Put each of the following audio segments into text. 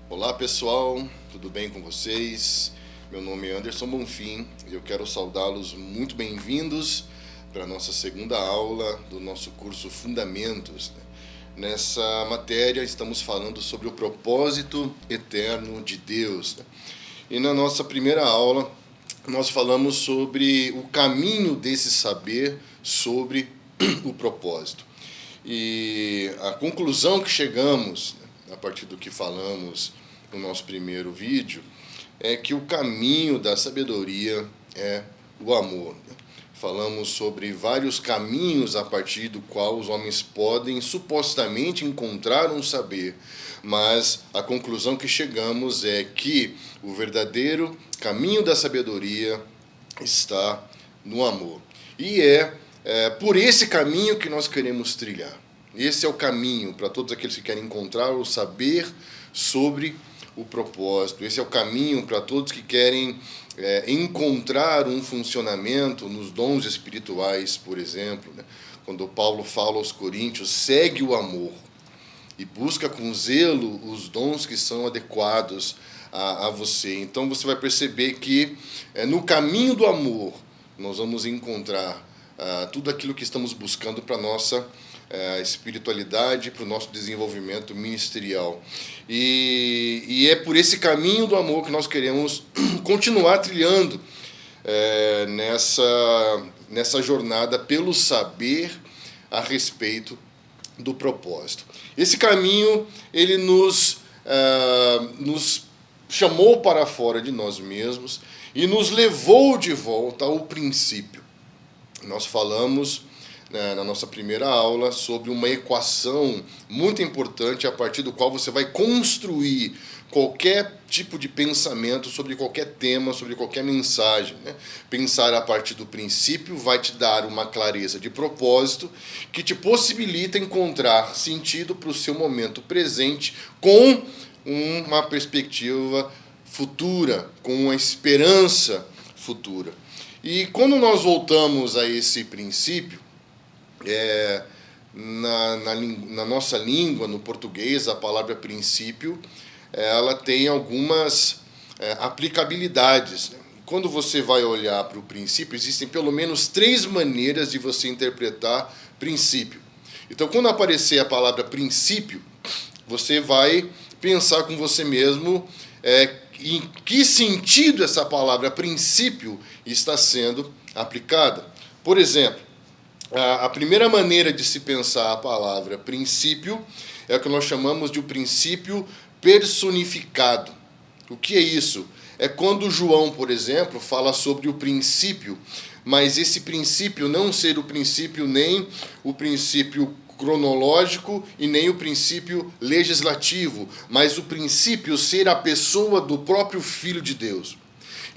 Olá pessoal, tudo bem com vocês? Meu nome é Anderson Bonfim e eu quero saudá-los muito bem-vindos para a nossa segunda aula do nosso curso Fundamentos. Nessa matéria estamos falando sobre o propósito eterno de Deus. E na nossa primeira aula nós falamos sobre o caminho desse saber sobre o propósito. E a conclusão que chegamos, a partir do que falamos no nosso primeiro vídeo, é que o caminho da sabedoria é o amor. Falamos sobre vários caminhos a partir do qual os homens podem supostamente encontrar um saber, mas a conclusão que chegamos é que o verdadeiro caminho da sabedoria está no amor. E é por esse caminho que nós queremos trilhar. Esse é o caminho para todos aqueles que querem encontrar o saber sobre o propósito. Esse é o caminho para todos que querem encontrar um funcionamento nos dons espirituais, por exemplo. Quando Paulo fala aos Coríntios, segue o amor e busca com zelo os dons que são adequados a você. Então você vai perceber que no caminho do amor nós vamos encontrar tudo aquilo que estamos buscando para a nossa espiritualidade, para o nosso desenvolvimento ministerial. E é por esse caminho do amor que nós queremos continuar trilhando nessa jornada pelo saber a respeito do propósito. Esse caminho, ele nos chamou para fora de nós mesmos e nos levou de volta ao princípio. Nós falamos na nossa primeira aula sobre uma equação muito importante a partir do qual você vai construir qualquer tipo de pensamento sobre qualquer tema, sobre qualquer mensagem. Pensar a partir do princípio vai te dar uma clareza de propósito que te possibilita encontrar sentido para o seu momento presente com uma perspectiva futura, com uma esperança futura. E quando nós voltamos a esse princípio, na nossa língua, no português, a palavra princípio, ela tem algumas aplicabilidades. Quando você vai olhar para o princípio, existem pelo menos 3 maneiras de você interpretar princípio. Então, quando aparecer a palavra princípio, você vai pensar com você mesmo em que sentido essa palavra princípio está sendo aplicada. Por exemplo, a primeira maneira de se pensar a palavra princípio é o que nós chamamos de o princípio personificado. O que é isso? É quando João, por exemplo, fala sobre o princípio, mas esse princípio não ser o princípio nem o princípio cronológico e nem o princípio legislativo, mas o princípio ser a pessoa do próprio Filho de Deus.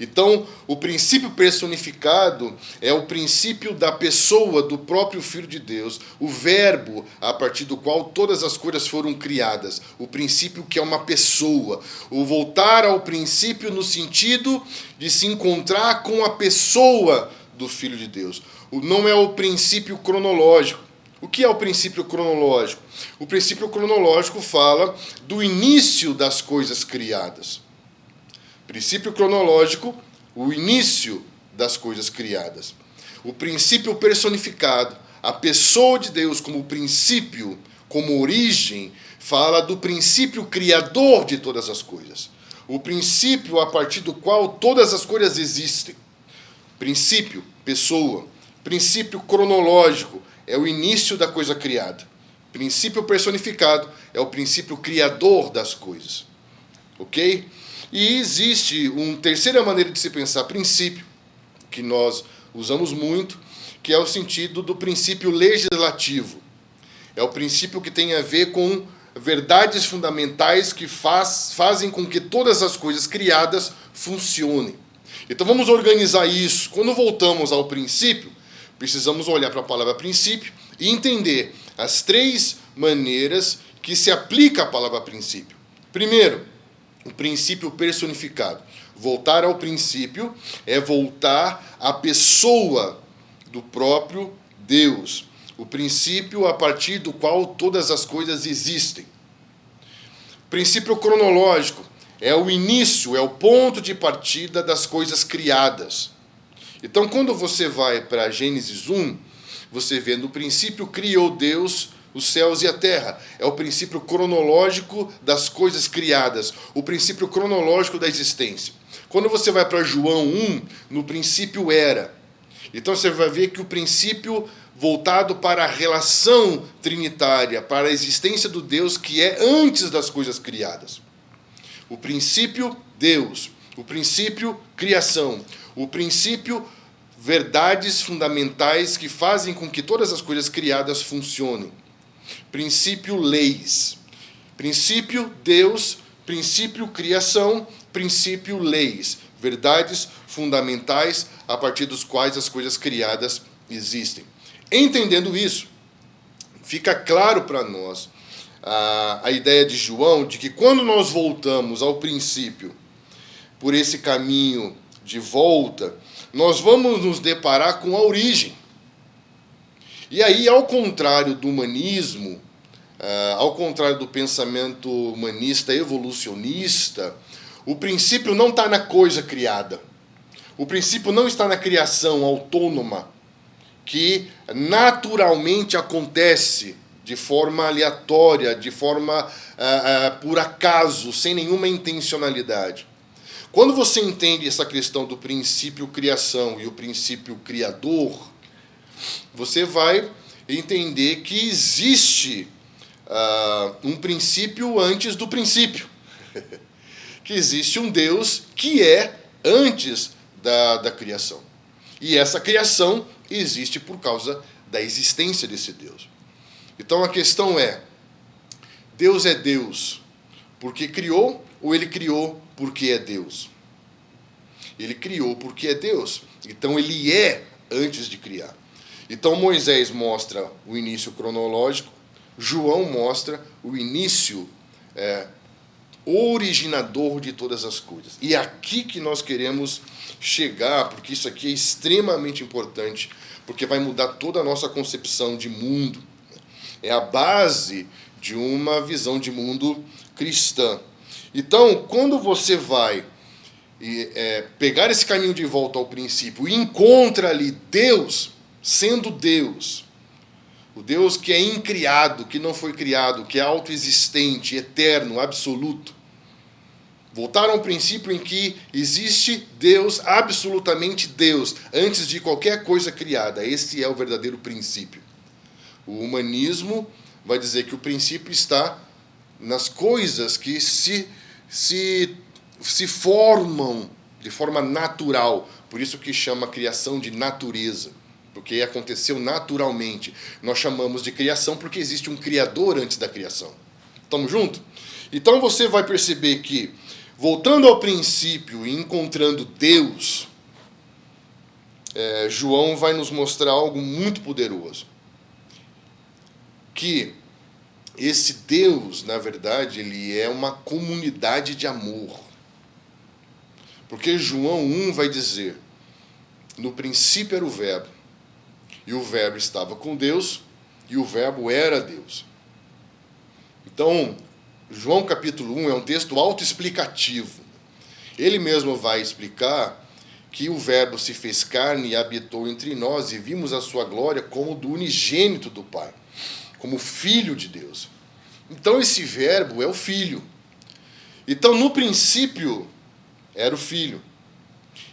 Então, o princípio personificado é o princípio da pessoa do próprio Filho de Deus, o verbo a partir do qual todas as coisas foram criadas, o princípio que é uma pessoa, o voltar ao princípio no sentido de se encontrar com a pessoa do Filho de Deus. Não é o princípio cronológico. O que é o princípio cronológico? O princípio cronológico fala do início das coisas criadas. Princípio cronológico, o início das coisas criadas. O princípio personificado, a pessoa de Deus como princípio, como origem, fala do princípio criador de todas as coisas. O princípio a partir do qual todas as coisas existem. Princípio, pessoa. Princípio cronológico, é o início da coisa criada. Princípio personificado é o princípio criador das coisas. Ok? E existe uma terceira maneira de se pensar princípio, que nós usamos muito, que é o sentido do princípio legislativo. É o princípio que tem a ver com verdades fundamentais que fazem com que todas as coisas criadas funcionem. Então vamos organizar isso. Quando voltamos ao princípio, precisamos olhar para a palavra princípio e entender as 3 maneiras que se aplica a palavra princípio. Primeiro, o princípio personificado. Voltar ao princípio é voltar à pessoa do próprio Deus. O princípio a partir do qual todas as coisas existem. Princípio cronológico é o início, é o ponto de partida das coisas criadas. Então, quando você vai para Gênesis 1, você vê no princípio criou Deus os céus e a terra. É o princípio cronológico das coisas criadas, o princípio cronológico da existência. Quando você vai para João 1, no princípio era. Então você vai ver que o princípio voltado para a relação trinitária, para a existência do Deus que é antes das coisas criadas. O princípio, Deus. O princípio, criação. O princípio, verdades fundamentais que fazem com que todas as coisas criadas funcionem. Princípio, leis. Princípio, Deus. Princípio, criação. Princípio, leis. Verdades fundamentais a partir dos quais as coisas criadas existem. Entendendo isso, fica claro para nós a ideia de João de que quando nós voltamos ao princípio, por esse caminho de volta, nós vamos nos deparar com a origem. E aí, ao contrário do humanismo, ao contrário do pensamento humanista evolucionista, o princípio não está na coisa criada. O princípio não está na criação autônoma, que naturalmente acontece de forma aleatória, de forma por acaso, sem nenhuma intencionalidade. Quando você entende essa questão do princípio criação e o princípio criador, você vai entender que existe um princípio antes do princípio. Que existe um Deus que é antes da criação. E essa criação existe por causa da existência desse Deus. Então a questão é, Deus é Deus porque criou ou ele criou porque é Deus? Ele criou porque é Deus. Então ele é antes de criar. Então Moisés mostra o início cronológico, João mostra o início originador de todas as coisas. E é aqui que nós queremos chegar, porque isso aqui é extremamente importante, porque vai mudar toda a nossa concepção de mundo. É a base de uma visão de mundo cristã. Então, quando você vai pegar esse caminho de volta ao princípio e encontra ali Deus sendo Deus, o Deus que é incriado, que não foi criado, que é autoexistente, eterno, absoluto. Voltar a um princípio em que existe Deus, absolutamente Deus, antes de qualquer coisa criada. Esse é o verdadeiro princípio. O humanismo vai dizer que o princípio está nas coisas que se formam de forma natural. Por isso que chama a criação de natureza. Porque aconteceu naturalmente. Nós chamamos de criação porque existe um criador antes da criação. Estamos juntos? Então você vai perceber que, voltando ao princípio e encontrando Deus, João vai nos mostrar algo muito poderoso. Que esse Deus, na verdade, ele é uma comunidade de amor. Porque João 1 vai dizer, no princípio era o Verbo, e o Verbo estava com Deus, e o Verbo era Deus. Então, João capítulo 1 é um texto autoexplicativo. Ele mesmo vai explicar que o Verbo se fez carne e habitou entre nós, e vimos a sua glória como do unigênito do Pai, como Filho de Deus. Então, esse Verbo é o Filho. Então, no princípio, era o Filho.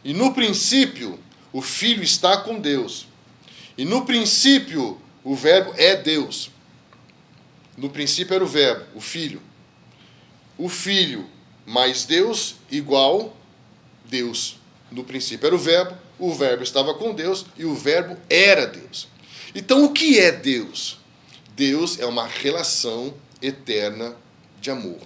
E no princípio, o Filho está com Deus. E no princípio, o Verbo é Deus. No princípio era o Verbo, o Filho. O Filho mais Deus igual Deus. No princípio era o Verbo estava com Deus e o Verbo era Deus. Então, o que é Deus? Deus é uma relação eterna de amor.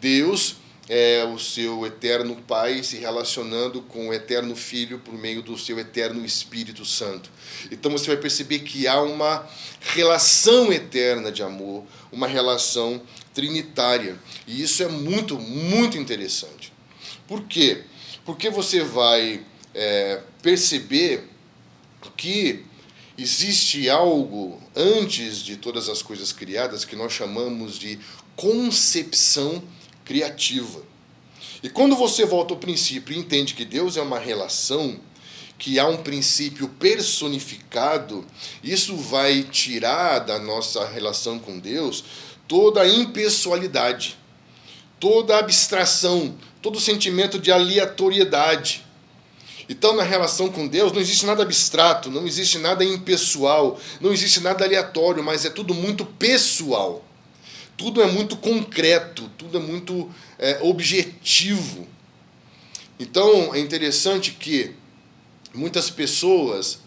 Deus é o seu eterno Pai se relacionando com o eterno Filho por meio do seu eterno Espírito Santo. Então você vai perceber que há uma relação eterna de amor, uma relação trinitária. E isso é muito, muito interessante. Por quê? Porque você vai perceber que existe algo antes de todas as coisas criadas que nós chamamos de concepção criativa. E quando você volta ao princípio e entende que Deus é uma relação, que há um princípio personificado, isso vai tirar da nossa relação com Deus toda a impessoalidade, toda a abstração, todo o sentimento de aleatoriedade. Então, na relação com Deus, não existe nada abstrato, não existe nada impessoal, não existe nada aleatório, mas é tudo muito pessoal. Tudo é muito concreto, tudo é muito objetivo. Então, é interessante que muitas pessoas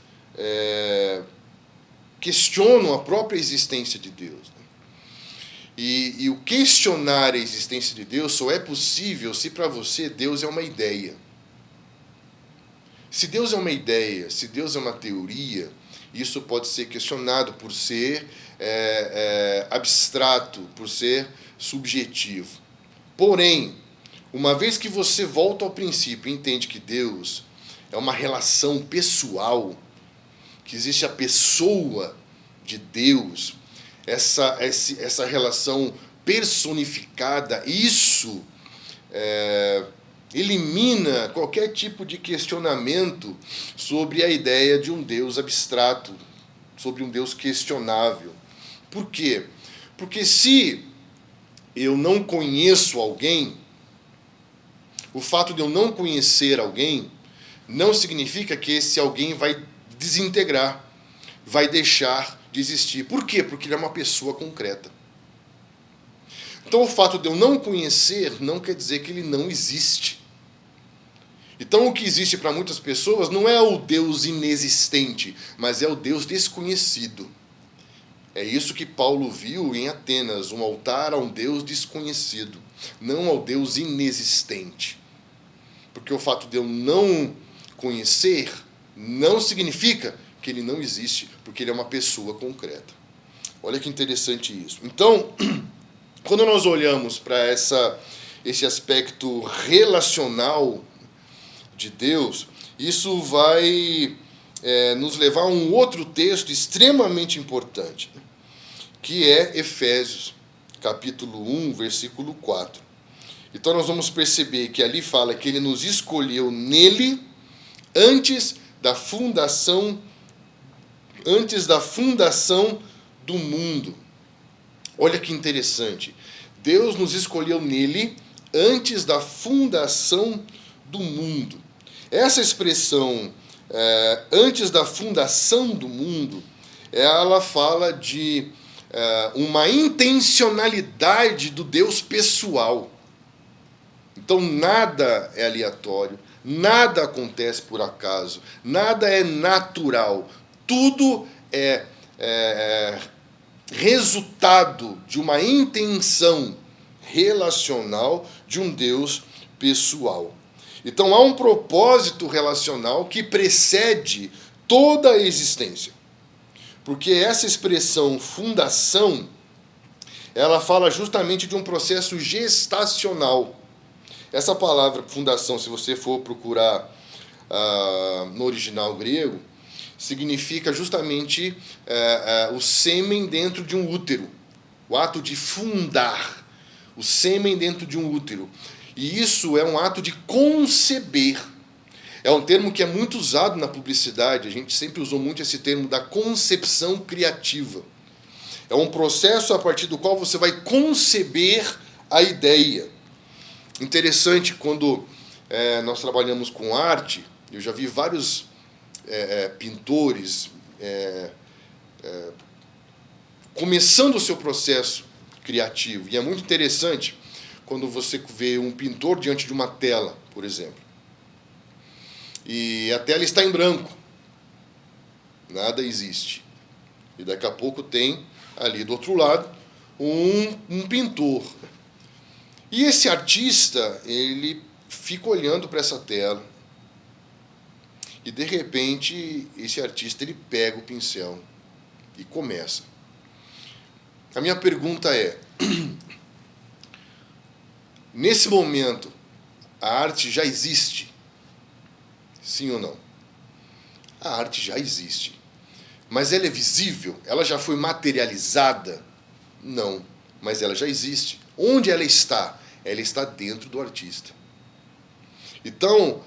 questionam a própria existência de Deus. E o questionar a existência de Deus só é possível se para você Deus é uma ideia. Se Deus é uma ideia, se Deus é uma teoria, isso pode ser questionado por ser abstrato, por ser subjetivo. Porém, uma vez que você volta ao princípio e entende que Deus é uma relação pessoal, que existe a pessoa de Deus, essa relação personificada, isso elimina qualquer tipo de questionamento sobre a ideia de um Deus abstrato, sobre um Deus questionável. Por quê? Porque se eu não conheço alguém, o fato de eu não conhecer alguém não significa que esse alguém vai desintegrar, vai deixar de existir. Por quê? Porque ele é uma pessoa concreta. Então, o fato de eu não conhecer não quer dizer que ele não existe. Então, o que existe para muitas pessoas não é o Deus inexistente, mas é o Deus desconhecido. É isso que Paulo viu em Atenas, um altar a um Deus desconhecido, não ao Deus inexistente. Porque o fato de eu não conhecer não significa que ele não existe, porque ele é uma pessoa concreta. Olha que interessante isso. Então, quando nós olhamos para esse aspecto relacional de Deus, isso vai nos levar a um outro texto extremamente importante, que é Efésios, capítulo 1, versículo 4. Então nós vamos perceber que ali fala que ele nos escolheu nele antes da fundação do mundo. Olha que interessante. Deus nos escolheu nele antes da fundação do mundo. Essa expressão, antes da fundação do mundo, ela fala de uma intencionalidade do Deus pessoal. Então nada é aleatório, nada acontece por acaso, nada é natural, tudo é resultado de uma intenção relacional de um Deus pessoal. Então há um propósito relacional que precede toda a existência. Porque essa expressão fundação, ela fala justamente de um processo gestacional. Essa palavra fundação, se você for procurar no original grego, significa justamente o sêmen dentro de um útero. O ato de fundar, o sêmen dentro de um útero. E isso é um ato de conceber. É um termo que é muito usado na publicidade, a gente sempre usou muito esse termo da concepção criativa. É um processo a partir do qual você vai conceber a ideia. Interessante, quando nós trabalhamos com arte, eu já vi vários pintores começando o seu processo criativo. E é muito interessante quando você vê um pintor diante de uma tela, por exemplo. E a tela está em branco. Nada existe. E daqui a pouco tem ali do outro lado um pintor. E esse artista, ele fica olhando para essa tela. E de repente, esse artista ele pega o pincel e começa. A minha pergunta é: nesse momento, a arte já existe? Sim ou não? A arte já existe. Mas ela é visível? Ela já foi materializada? Não. mas ela já existe. Onde ela está? Ela está dentro do artista. Então,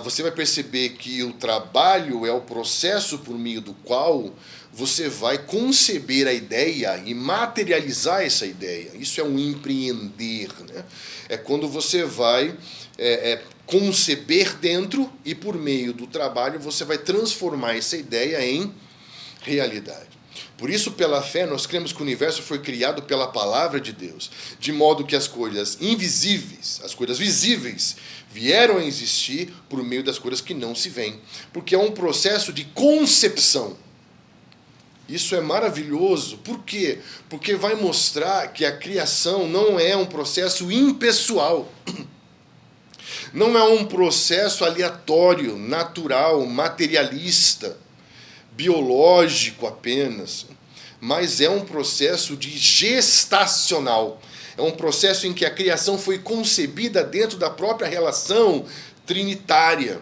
você vai perceber que o trabalho é o processo por meio do qual você vai conceber a ideia e materializar essa ideia. Isso é um empreender, né? É quando você vai conceber dentro e por meio do trabalho você vai transformar essa ideia em realidade. Por isso, pela fé, nós cremos que o universo foi criado pela palavra de Deus, de modo que as coisas invisíveis, as coisas visíveis, vieram a existir por meio das coisas que não se veem, porque é um processo de concepção. Isso é maravilhoso. Por quê? Porque vai mostrar que a criação não é um processo impessoal. Não é um processo aleatório, natural, materialista, biológico apenas, mas é um processo de gestacional. É um processo em que a criação foi concebida dentro da própria relação trinitária.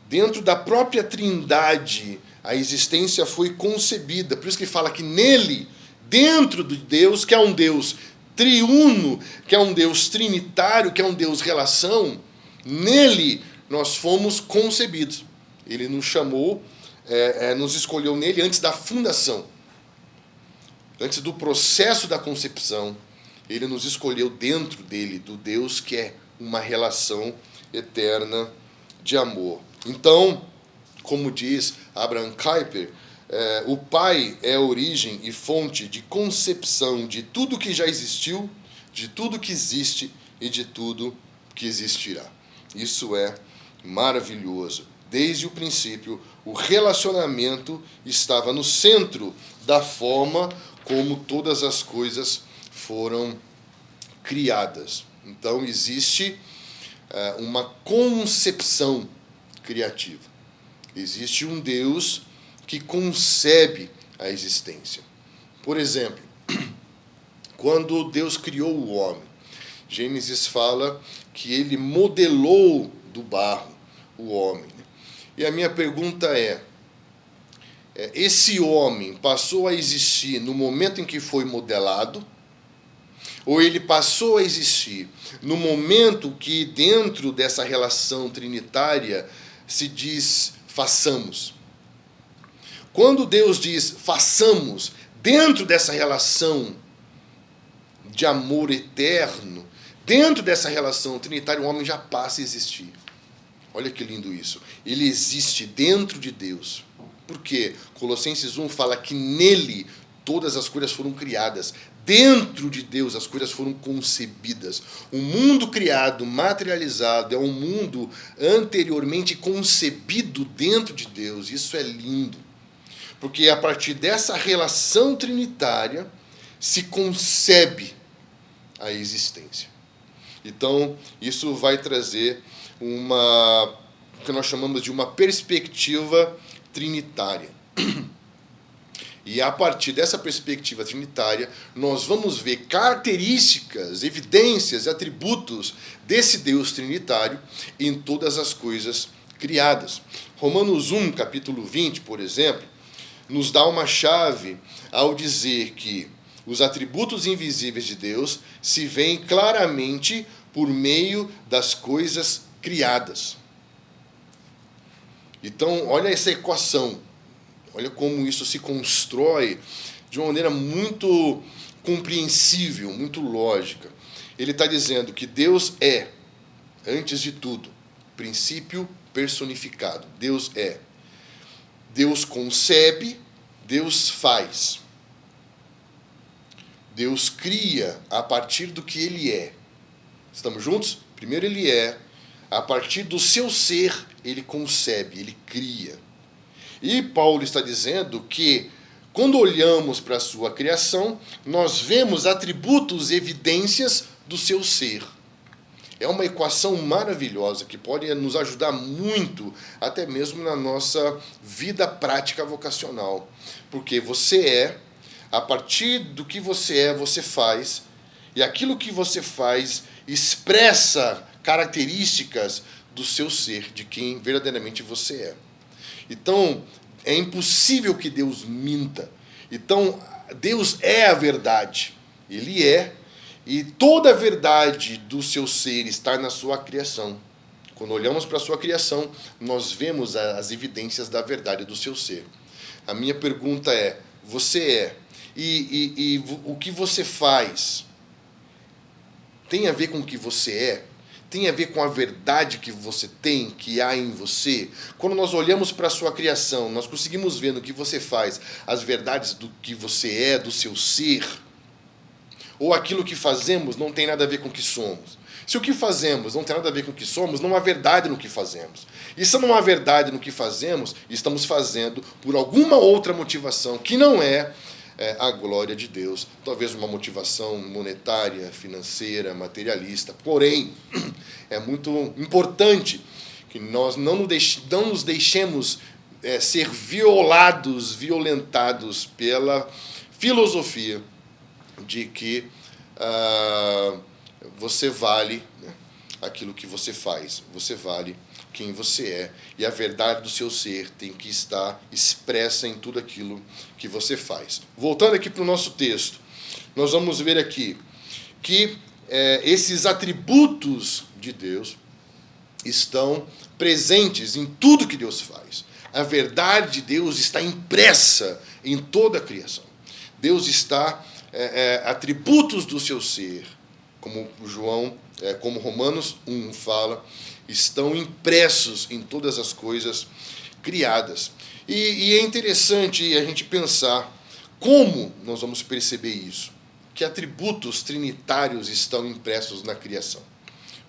Dentro da própria trindade, a existência foi concebida. Por isso que fala que nele, dentro de Deus, que é um Deus triuno, que é um Deus trinitário, que é um Deus relação, nele nós fomos concebidos. Ele nos chamou, nos escolheu nele antes da fundação. Antes do processo da concepção, ele nos escolheu dentro dele, do Deus que é uma relação eterna de amor. Então, como diz Abraham Kuyper, o Pai é a origem e fonte de concepção de tudo que já existiu, de tudo que existe e de tudo que existirá. Isso é maravilhoso. Desde o princípio, o relacionamento estava no centro da forma como todas as coisas foram criadas. Então, existe uma concepção criativa. Existe um Deus que concebe a existência. Por exemplo, quando Deus criou o homem, Gênesis fala que ele modelou do barro o homem. E a minha pergunta esse homem passou a existir no momento em que foi modelado? Ou ele passou a existir no momento que dentro dessa relação trinitária se diz façamos? Quando Deus diz façamos, dentro dessa relação de amor eterno, dentro dessa relação trinitária, o homem já passa a existir. Olha que lindo isso. Ele existe dentro de Deus. Por quê? Colossenses 1 fala que nele todas as coisas foram criadas. Dentro de Deus as coisas foram concebidas. O mundo criado, materializado, é um mundo anteriormente concebido dentro de Deus. Isso é lindo. Porque a partir dessa relação trinitária se concebe a existência. Então, isso vai trazer o que nós chamamos de uma perspectiva trinitária. E a partir dessa perspectiva trinitária, nós vamos ver características, evidências, atributos desse Deus trinitário em todas as coisas criadas. Romanos 1, capítulo 20, por exemplo, nos dá uma chave ao dizer que os atributos invisíveis de Deus se veem claramente por meio das coisas criadas. Então, olha essa equação. Olha como isso se constrói de uma maneira muito compreensível, muito lógica. Ele está dizendo que Deus é, antes de tudo, princípio personificado. Deus é. Deus concebe, Deus faz. Deus cria a partir do que Ele é. Estamos juntos? Primeiro Ele é. A partir do seu ser, Ele concebe, Ele cria. E Paulo está dizendo que, quando olhamos para a sua criação, nós vemos atributos, evidências do seu ser. É uma equação maravilhosa que pode nos ajudar muito, até mesmo na nossa vida prática vocacional. Porque você é, a partir do que você é, você faz, e aquilo que você faz expressa características do seu ser, de quem verdadeiramente você é. Então, é impossível que Deus minta. Então, Deus é a verdade. Ele é, e toda a verdade do seu ser está na sua criação. Quando olhamos para a sua criação, nós vemos as evidências da verdade do seu ser. A minha pergunta é, você é, e o que você faz tem a ver com o que você é? Tem a ver com a verdade que você tem, que há em você? Quando nós olhamos para a sua criação, nós conseguimos ver no que você faz as verdades do que você é, do seu ser? Ou aquilo que fazemos não tem nada a ver com o que somos? Se o que fazemos não tem nada a ver com o que somos, não há verdade no que fazemos. E se não há verdade no que fazemos, estamos fazendo por alguma outra motivação que não é a glória de Deus. Talvez uma motivação monetária, financeira, materialista. Porém, é muito importante que nós não nos deixemos ser violentados pela filosofia de que você vale, né, aquilo que você faz, você vale quem você é, e a verdade do seu ser tem que estar expressa em tudo aquilo que você faz. Voltando aqui para o nosso texto, nós vamos ver aqui que esses atributos de Deus estão presentes em tudo que Deus faz. A verdade de Deus está impressa em toda a criação. Deus está, atributos do seu ser, como como Romanos 1 fala, estão impressos em todas as coisas criadas. E é interessante a gente pensar como nós vamos perceber isso, que atributos trinitários estão impressos na criação.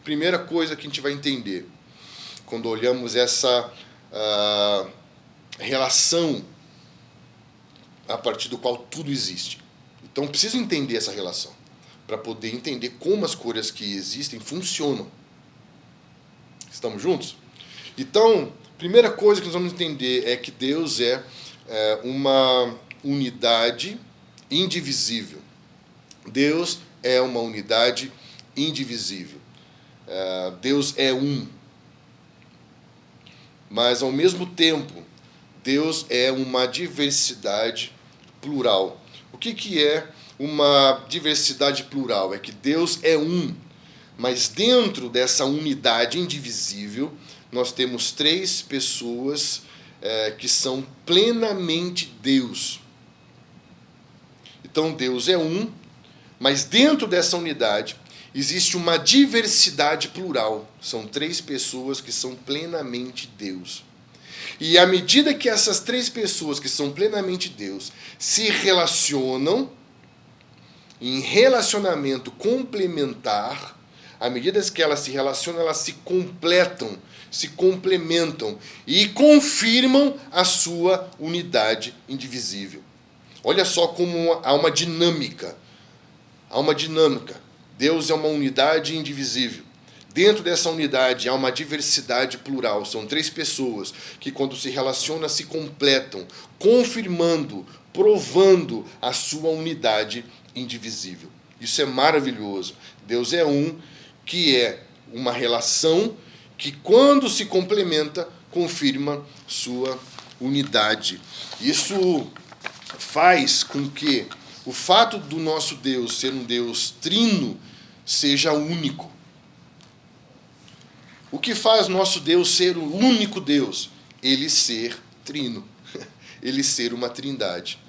Primeira coisa que a gente vai entender, quando olhamos essa relação a partir do qual tudo existe. Então, preciso entender essa relação, para poder entender como as coisas que existem funcionam. Estamos juntos? Então, primeira coisa que nós vamos entender é que Deus é uma unidade indivisível. Deus é uma unidade indivisível. Deus é um. Mas, ao mesmo tempo, Deus é uma diversidade plural. O que é uma diversidade plural? É que Deus é um. Mas dentro dessa unidade indivisível, nós temos três pessoas que são plenamente Deus. Então Deus é um, mas dentro dessa unidade existe uma diversidade plural. São três pessoas que são plenamente Deus. E à medida que essas três pessoas que são plenamente Deus se relacionam, em relacionamento complementar, à medida que elas se relacionam, elas se completam, se complementam e confirmam a sua unidade indivisível. Olha só como há uma dinâmica. Há uma dinâmica. Deus é uma unidade indivisível. Dentro dessa unidade há uma diversidade plural. São três pessoas que, quando se relacionam, se completam, confirmando, provando a sua unidade indivisível. Isso é maravilhoso. Deus é um, que é uma relação que, quando se complementa, confirma sua unidade. Isso faz com que o fato do nosso Deus ser um Deus trino seja único. O que faz nosso Deus ser o único Deus? Ele ser trino. Ele ser uma trindade.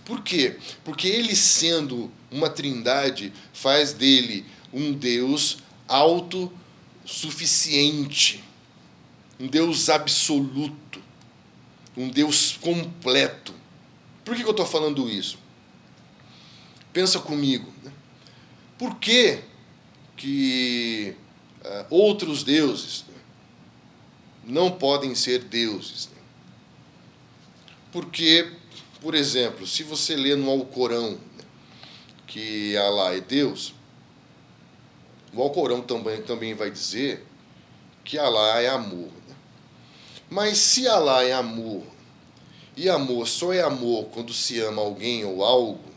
Por quê? Porque ele, sendo uma trindade, faz dele um Deus autossuficiente, um Deus absoluto, um Deus completo. Por que eu estou falando isso? Pensa comigo. Por que outros deuses não podem ser deuses? Porque, por exemplo, se você lê no Alcorão que Alá é Deus, o Alcorão também vai dizer que Alá é amor. Mas se Alá é amor, e amor só é amor quando se ama alguém ou algo,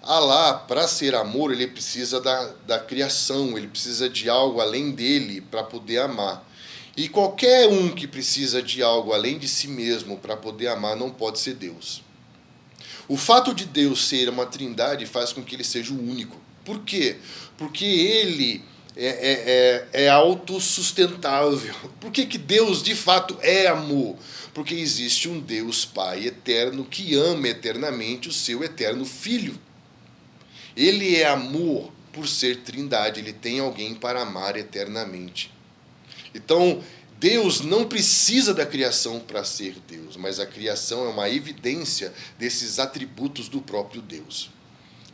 Alá, para ser amor, ele precisa da criação, ele precisa de algo além dele para poder amar. E qualquer um que precisa de algo além de si mesmo para poder amar não pode ser Deus. O fato de Deus ser uma trindade faz com que ele seja o único. Por quê? Porque ele é autossustentável. Por que Deus de fato é amor? Porque existe um Deus Pai eterno que ama eternamente o seu eterno Filho. Ele é amor por ser trindade, ele tem alguém para amar eternamente. Então, Deus não precisa da criação para ser Deus, mas a criação é uma evidência desses atributos do próprio Deus.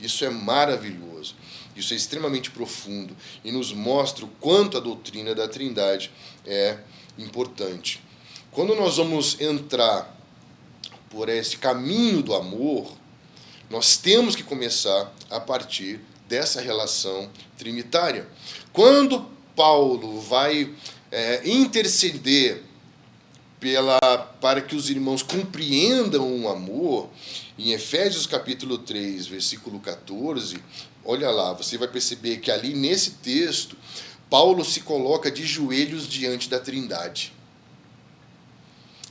Isso é maravilhoso, isso é extremamente profundo e nos mostra o quanto a doutrina da Trindade é importante. Quando nós vamos entrar por esse caminho do amor, nós temos que começar a partir dessa relação trinitária. Quando Paulo vai interceder para que os irmãos compreendam o amor, em Efésios capítulo 3, versículo 14, olha lá, você vai perceber que ali nesse texto, Paulo se coloca de joelhos diante da Trindade.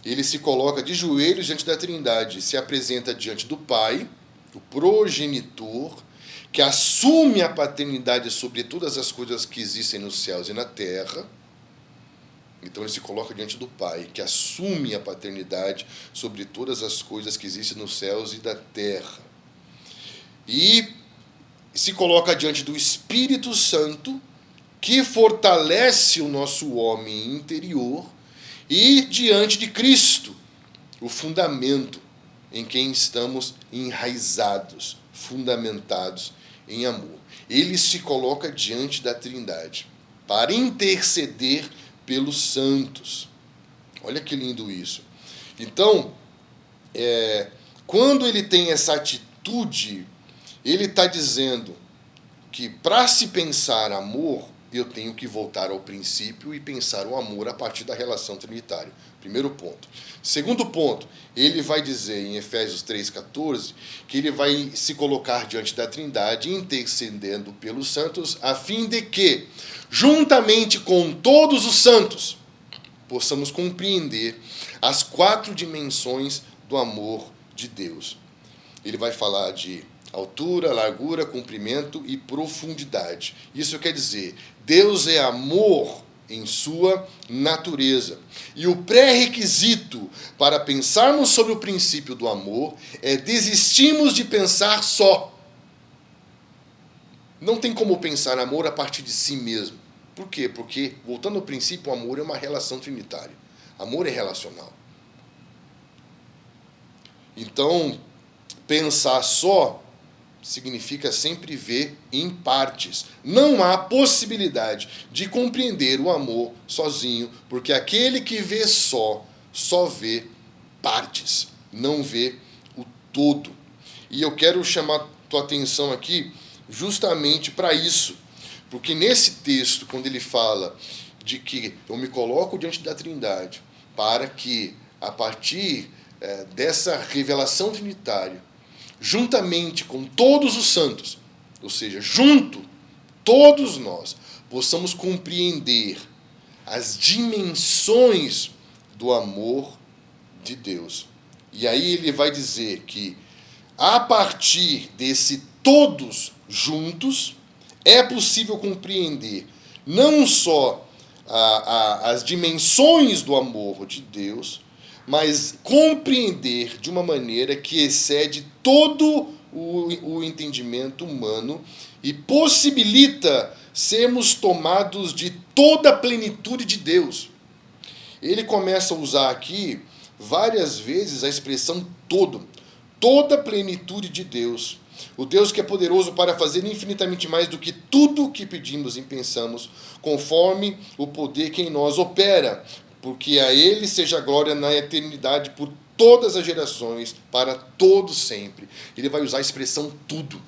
Ele se coloca de joelhos diante da Trindade, se apresenta diante do Pai, o progenitor, que assume a paternidade sobre todas as coisas que existem nos céus e na terra. Então ele se coloca diante do Pai, que assume a paternidade sobre todas as coisas que existem nos céus e da terra. E se coloca diante do Espírito Santo, que fortalece o nosso homem interior, e diante de Cristo, o fundamento em quem estamos enraizados, fundamentados em amor. Ele se coloca diante da Trindade para interceder pelos santos. Olha que lindo isso. Então, quando ele tem essa atitude, ele está dizendo que para se pensar amor, eu tenho que voltar ao princípio e pensar o amor a partir da relação trinitária. Primeiro ponto. Segundo ponto, ele vai dizer em Efésios 3,14 que ele vai se colocar diante da Trindade, intercedendo pelos santos, a fim de que, juntamente com todos os santos, possamos compreender as 4 dimensões do amor de Deus. Ele vai falar de altura, largura, comprimento e profundidade. Isso quer dizer, Deus é amor em sua natureza. E o pré-requisito para pensarmos sobre o princípio do amor é desistirmos de pensar só. Não tem como pensar amor a partir de si mesmo. Por quê? Porque, voltando ao princípio, o amor é uma relação trinitária. Amor é relacional. Então, pensar só significa sempre ver em partes. Não há possibilidade de compreender o amor sozinho, porque aquele que vê só vê partes, não vê o todo. E eu quero chamar tua atenção aqui justamente para isso, porque nesse texto, quando ele fala de que eu me coloco diante da Trindade, para que, a partir dessa revelação trinitária, juntamente com todos os santos, ou seja, junto, todos nós, possamos compreender as dimensões do amor de Deus. E aí ele vai dizer que, a partir desse todos juntos, é possível compreender não só as dimensões do amor de Deus, mas compreender de uma maneira que excede todo o entendimento humano e possibilita sermos tomados de toda a plenitude de Deus. Ele começa a usar aqui várias vezes a expressão todo, toda a plenitude de Deus. O Deus que é poderoso para fazer infinitamente mais do que tudo que pedimos e pensamos, conforme o poder que em nós opera, porque a Ele seja a glória na eternidade por todas as gerações, para todo sempre. Ele vai usar a expressão tudo.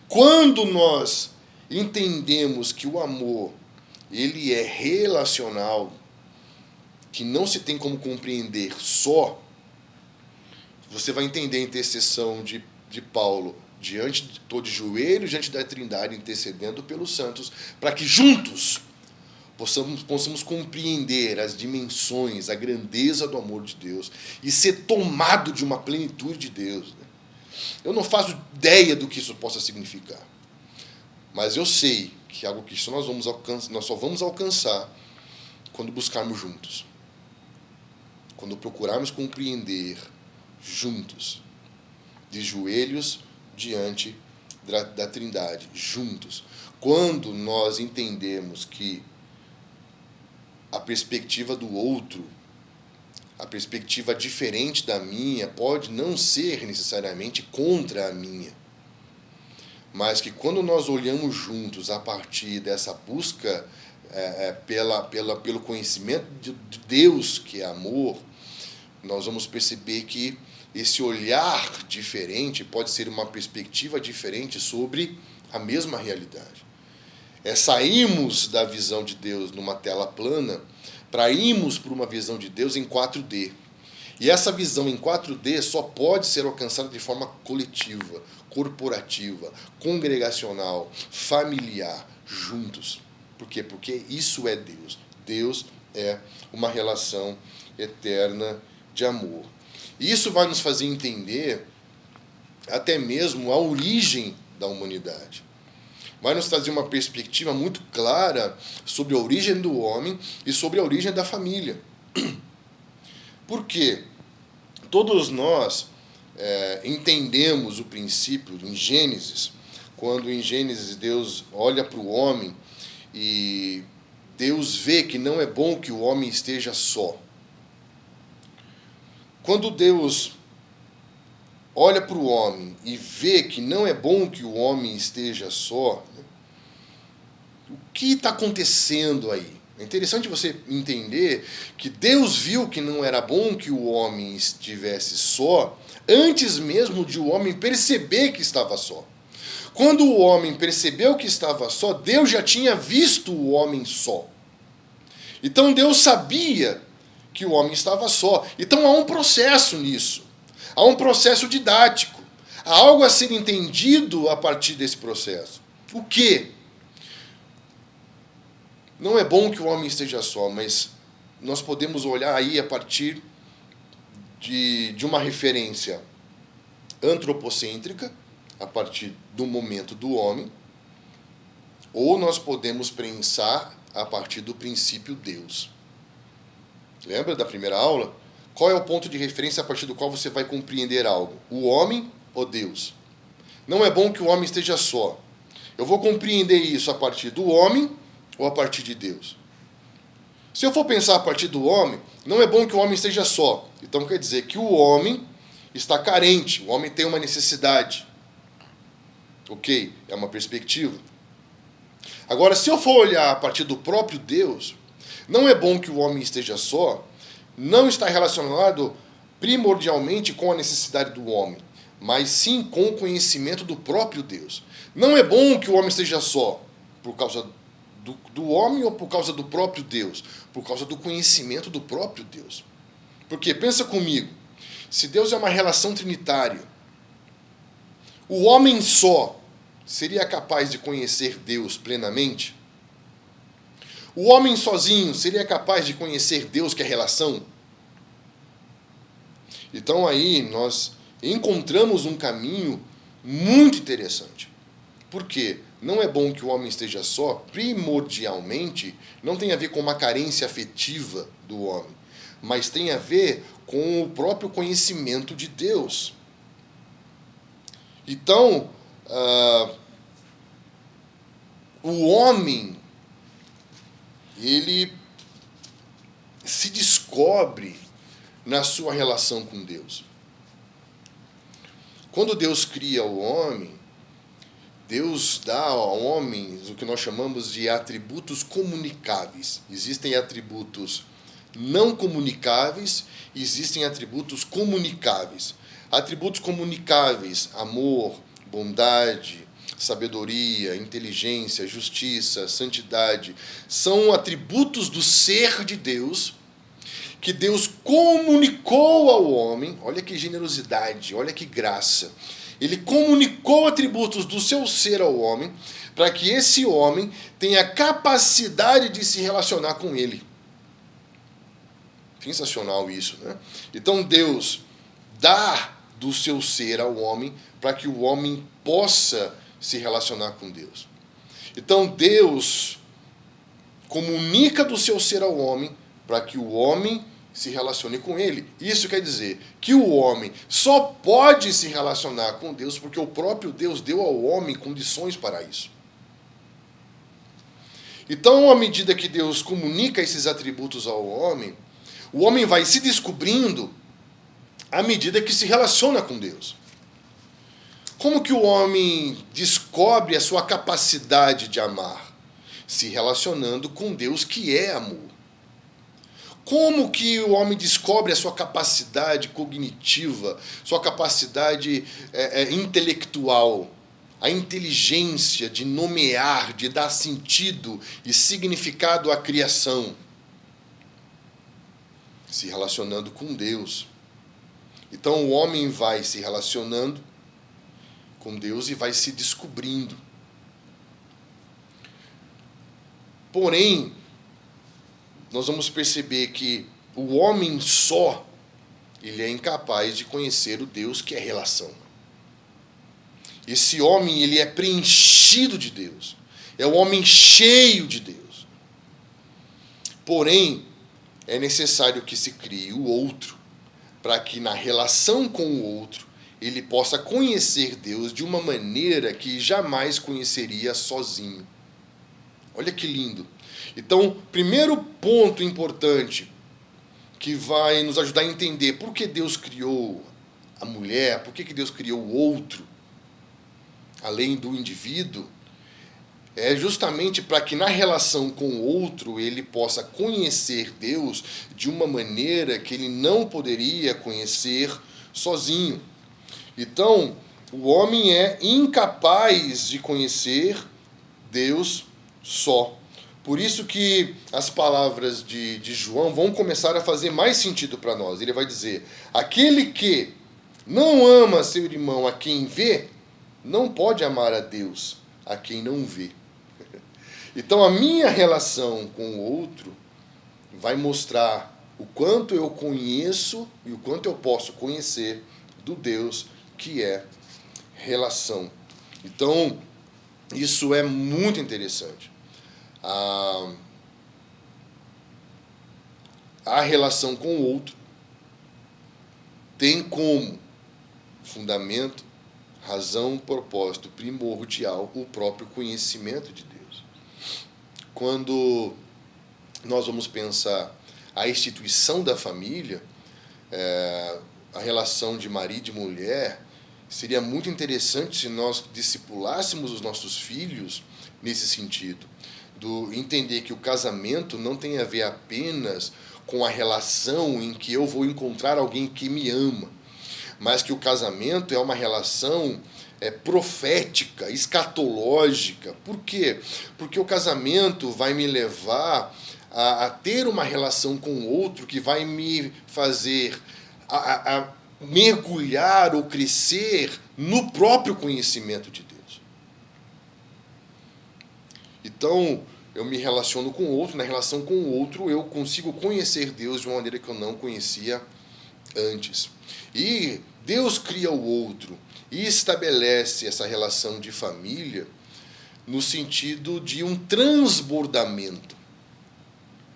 Quando nós entendemos que o amor, ele é relacional, que não se tem como compreender só, você vai entender a intercessão de Paulo, estou de joelhos diante da Trindade, intercedendo pelos santos, para que juntos possamos compreender as dimensões, a grandeza do amor de Deus e ser tomado de uma plenitude de Deus. Eu não faço ideia do que isso possa significar. Mas eu sei que é algo que nós só vamos alcançar quando buscarmos juntos. Quando procurarmos compreender juntos, de joelhos diante da Trindade, juntos. Quando nós entendemos que a perspectiva do outro, a perspectiva diferente da minha, pode não ser necessariamente contra a minha, mas que quando nós olhamos juntos a partir dessa busca pelo conhecimento de Deus, que é amor, nós vamos perceber que esse olhar diferente pode ser uma perspectiva diferente sobre a mesma realidade. Saímos da visão de Deus numa tela plana para irmos para uma visão de Deus em 4D. E essa visão em 4D só pode ser alcançada de forma coletiva, corporativa, congregacional, familiar, juntos. Por quê? Porque isso é Deus. Deus é uma relação eterna de amor. E isso vai nos fazer entender até mesmo a origem da humanidade. Vai nos trazer uma perspectiva muito clara sobre a origem do homem e sobre a origem da família. Por quê? Todos nós entendemos o princípio em Gênesis, quando em Gênesis Deus olha para o homem e Deus vê que não é bom que o homem esteja só. Quando Deus olha para o homem e vê que não é bom que o homem esteja só, o que está acontecendo aí? É interessante você entender que Deus viu que não era bom que o homem estivesse só, antes mesmo de o homem perceber que estava só. Quando o homem percebeu que estava só, Deus já tinha visto o homem só. Então Deus sabia que o homem estava só. Então há um processo nisso. Há um processo didático. Há algo a ser entendido a partir desse processo. O quê? Não é bom que o homem esteja só, mas nós podemos olhar aí a partir de uma referência antropocêntrica, a partir do momento do homem, ou nós podemos pensar a partir do princípio Deus. Lembra da primeira aula? Qual é o ponto de referência a partir do qual você vai compreender algo? O homem ou Deus? Não é bom que o homem esteja só. Eu vou compreender isso a partir do homem ou a partir de Deus? Se eu for pensar a partir do homem, não é bom que o homem esteja só. Então quer dizer que o homem está carente, o homem tem uma necessidade. Ok, é uma perspectiva. Agora, se eu for olhar a partir do próprio Deus, não é bom que o homem esteja só, não está relacionado primordialmente com a necessidade do homem, mas sim com o conhecimento do próprio Deus. Não é bom que o homem esteja só por causa do homem ou por causa do próprio Deus? Por causa do conhecimento do próprio Deus. Porque, pensa comigo, se Deus é uma relação trinitária, o homem só seria capaz de conhecer Deus plenamente? O homem sozinho seria capaz de conhecer Deus, que é relação? Então aí nós encontramos um caminho muito interessante. Por quê? Não é bom que o homem esteja só, primordialmente, não tem a ver com uma carência afetiva do homem, mas tem a ver com o próprio conhecimento de Deus. Então, o homem, ele se descobre na sua relação com Deus. Quando Deus cria o homem, Deus dá ao homem o que nós chamamos de atributos comunicáveis. Existem atributos não comunicáveis, existem atributos comunicáveis. Atributos comunicáveis: amor, bondade, sabedoria, inteligência, justiça, santidade, são atributos do ser de Deus que Deus comunicou ao homem. Olha que generosidade, olha que graça. Ele comunicou atributos do seu ser ao homem para que esse homem tenha capacidade de se relacionar com ele. Sensacional isso, né? Então Deus dá do seu ser ao homem, para que o homem possa se relacionar com Deus. Então Deus comunica do seu ser ao homem para que o homem se relacione com ele. Isso quer dizer que o homem só pode se relacionar com Deus porque o próprio Deus deu ao homem condições para isso. Então, à medida que Deus comunica esses atributos ao homem, o homem vai se descobrindo à medida que se relaciona com Deus. Como que o homem descobre a sua capacidade de amar? Se relacionando com Deus, que é amor. Como que o homem descobre a sua capacidade cognitiva, sua capacidade intelectual, a inteligência de nomear, de dar sentido e significado à criação? Se relacionando com Deus. Então o homem vai se relacionando com Deus e vai se descobrindo. Porém, nós vamos perceber que o homem só, ele é incapaz de conhecer o Deus que é relação. Esse homem, ele é preenchido de Deus. É o homem cheio de Deus. Porém, é necessário que se crie o outro, para que na relação com o outro, ele possa conhecer Deus de uma maneira que jamais conheceria sozinho. Olha que lindo. Então, primeiro ponto importante que vai nos ajudar a entender por que Deus criou a mulher, por que Deus criou o outro, além do indivíduo, é justamente para que na relação com o outro ele possa conhecer Deus de uma maneira que ele não poderia conhecer sozinho. Então, o homem é incapaz de conhecer Deus só. Por isso que as palavras de João vão começar a fazer mais sentido para nós. Ele vai dizer: aquele que não ama seu irmão a quem vê, não pode amar a Deus a quem não vê. Então a minha relação com o outro vai mostrar o quanto eu conheço e o quanto eu posso conhecer do Deus que é relação. Então, isso é muito interessante. A relação com o outro tem como fundamento, razão, propósito primordial o próprio conhecimento de Deus. Quando nós vamos pensar a instituição da família, a relação de marido e mulher, seria muito interessante se nós discipulássemos os nossos filhos nesse sentido, do entender que o casamento não tem a ver apenas com a relação em que eu vou encontrar alguém que me ama, mas que o casamento é uma relação profética, escatológica. Por quê? Porque o casamento vai me levar a ter uma relação com o outro que vai me fazer a mergulhar ou crescer no próprio conhecimento de Deus. Então, eu me relaciono com o outro, na relação com o outro eu consigo conhecer Deus de uma maneira que eu não conhecia antes. E Deus cria o outro e estabelece essa relação de família no sentido de um transbordamento.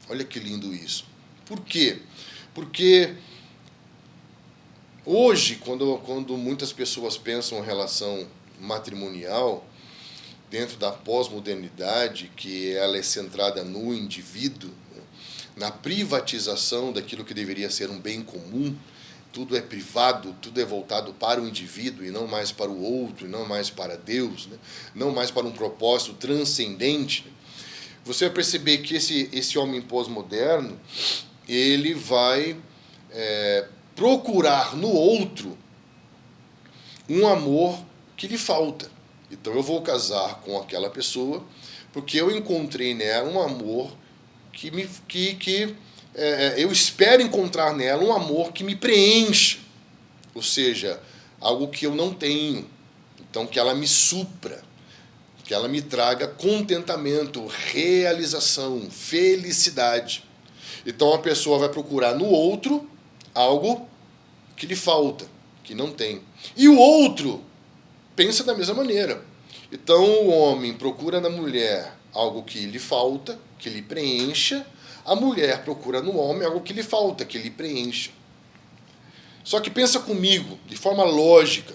Olha que lindo isso. Por quê? Porque hoje, quando muitas pessoas pensam em relação matrimonial, dentro da pós-modernidade, que ela é centrada no indivíduo, na privatização daquilo que deveria ser um bem comum, tudo é privado, tudo é voltado para o indivíduo e não mais para o outro, e não mais para Deus, não mais para um propósito transcendente. Você vai perceber que esse homem pós-moderno, ele vai procurar no outro um amor que lhe falta. Então eu vou casar com aquela pessoa porque eu encontrei nela um amor que eu espero encontrar nela um amor que me preenche, ou seja, algo que eu não tenho. Então que ela me supra, que ela me traga contentamento, realização, felicidade. Então a pessoa vai procurar no outro algo que lhe falta. que não tem. E o outro pensa da mesma maneira. Então o homem procura na mulher algo que lhe falta, que lhe preencha. A mulher procura no homem algo que lhe falta, que lhe preencha. Só que pensa comigo, de forma lógica.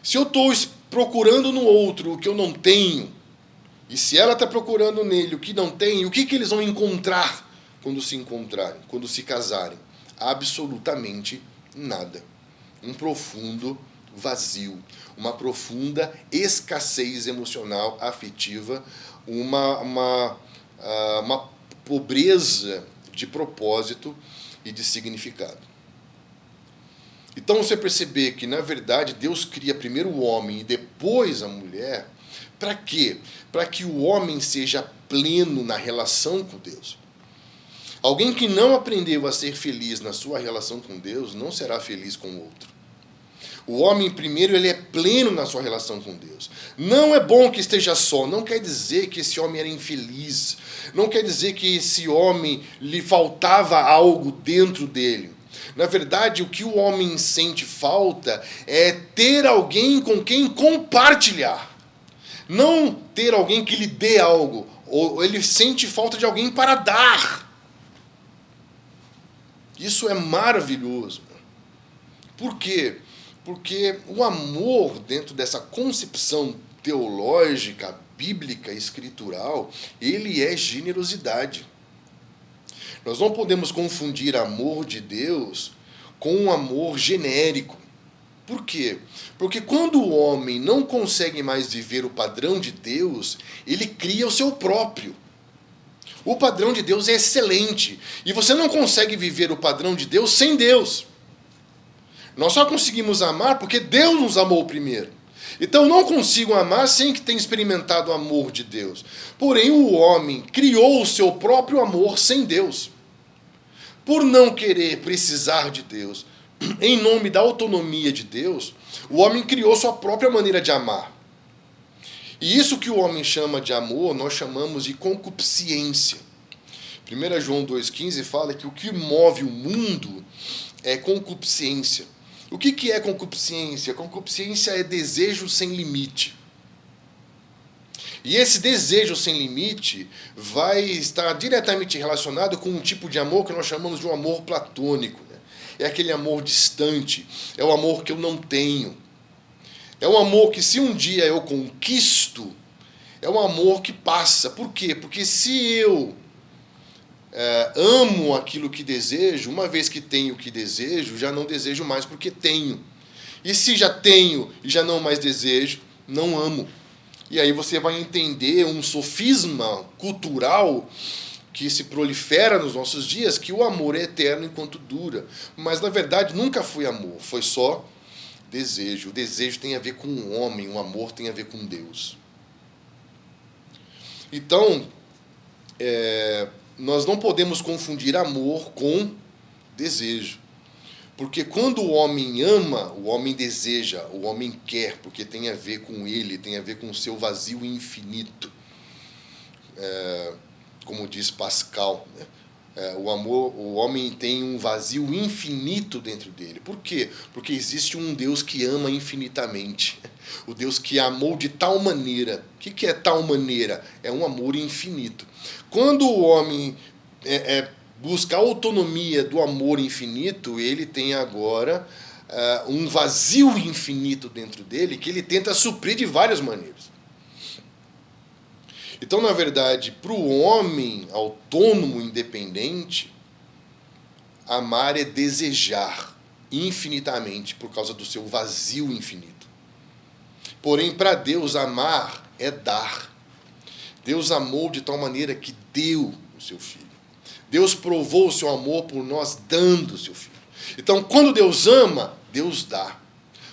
Se eu estou procurando no outro o que eu não tenho, e se ela está procurando nele o que não tem, o que eles vão encontrar quando se encontrarem, quando se casarem? Absolutamente nada. Um profundo vazio, uma profunda escassez emocional, afetiva, uma pobreza de propósito e de significado. Então você perceber que, na verdade, Deus cria primeiro o homem e depois a mulher. Para quê? Para que o homem seja pleno na relação com Deus. Alguém que não aprendeu a ser feliz na sua relação com Deus não será feliz com o outro. O homem, primeiro, ele é pleno na sua relação com Deus. Não é bom que esteja só. Não quer dizer que esse homem era infeliz. Não quer dizer que esse homem lhe faltava algo dentro dele. Na verdade, o que o homem sente falta é ter alguém com quem compartilhar. Não ter alguém que lhe dê algo. Ou ele sente falta de alguém para dar. Isso é maravilhoso. Por quê? Porque o amor, dentro dessa concepção teológica, bíblica, escritural, ele é generosidade. Nós não podemos confundir amor de Deus com um amor genérico. Por quê? Porque quando o homem não consegue mais viver o padrão de Deus, ele cria o seu próprio. O padrão de Deus é excelente. E você não consegue viver o padrão de Deus sem Deus. Nós só conseguimos amar porque Deus nos amou primeiro. Então eu não consigo amar sem que tenha experimentado o amor de Deus. Porém, o homem criou o seu próprio amor sem Deus. Por não querer precisar de Deus, em nome da autonomia de Deus, o homem criou sua própria maneira de amar. E isso que o homem chama de amor, nós chamamos de concupiscência. 1 João 2,15 fala que o que move o mundo é concupiscência. O que é concupiscência? Concupiscência é desejo sem limite. E esse desejo sem limite vai estar diretamente relacionado com um tipo de amor que nós chamamos de um amor platônico. É aquele amor distante, é o amor que eu não tenho. É um amor que se um dia eu conquisto, é um amor que passa. Por quê? Porque se eu amo aquilo que desejo, uma vez que tenho o que desejo, já não desejo mais porque tenho. E se já tenho e já não mais desejo, não amo. E aí você vai entender um sofisma cultural que se prolifera nos nossos dias, que o amor é eterno enquanto dura. Mas, na verdade, nunca foi amor, foi só desejo. O desejo tem a ver com o homem, o amor tem a ver com Deus. Então, nós não podemos confundir amor com desejo. Porque quando o homem ama, o homem deseja, o homem quer, porque tem a ver com ele, tem a ver com o seu vazio infinito. Como diz Pascal, né? O homem tem um vazio infinito dentro dele. Por quê? Porque existe um Deus que ama infinitamente. O Deus que amou de tal maneira. O que é tal maneira? É um amor infinito. Quando o homem busca a autonomia do amor infinito, ele tem agora um vazio infinito dentro dele que ele tenta suprir de várias maneiras. Então, na verdade, para o homem autônomo, independente, amar é desejar infinitamente por causa do seu vazio infinito. Porém, para Deus, amar é dar. Deus amou de tal maneira que deu o seu Filho. Deus provou o seu amor por nós dando o seu Filho. Então, quando Deus ama, Deus dá.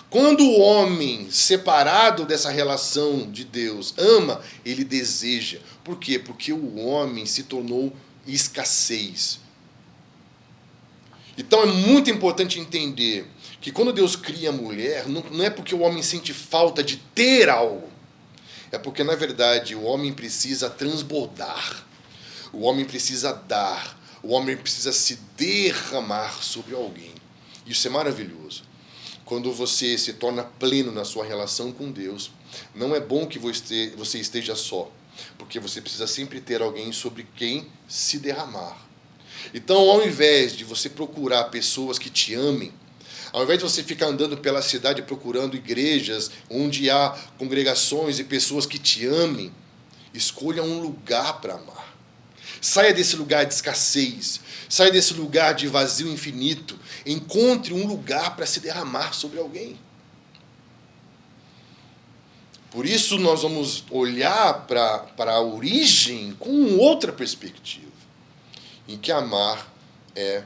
Quando o homem, separado dessa relação de Deus, ama, ele deseja. Por quê? Porque o homem se tornou escassez. Então é muito importante entender que quando Deus cria a mulher, não é porque o homem sente falta de ter algo. É porque, na verdade, o homem precisa transbordar. O homem precisa dar. O homem precisa se derramar sobre alguém. Isso é maravilhoso. quando você se torna pleno na sua relação com Deus, não é bom que você esteja só, porque você precisa sempre ter alguém sobre quem se derramar. Então, ao invés de você procurar pessoas que te amem, ao invés de você ficar andando pela cidade procurando igrejas onde há congregações e pessoas que te amem, escolha um lugar para amar. Saia desse lugar de escassez, saia desse lugar de vazio infinito, encontre um lugar para se derramar sobre alguém. Por isso nós vamos olhar para a origem com outra perspectiva, em que amar é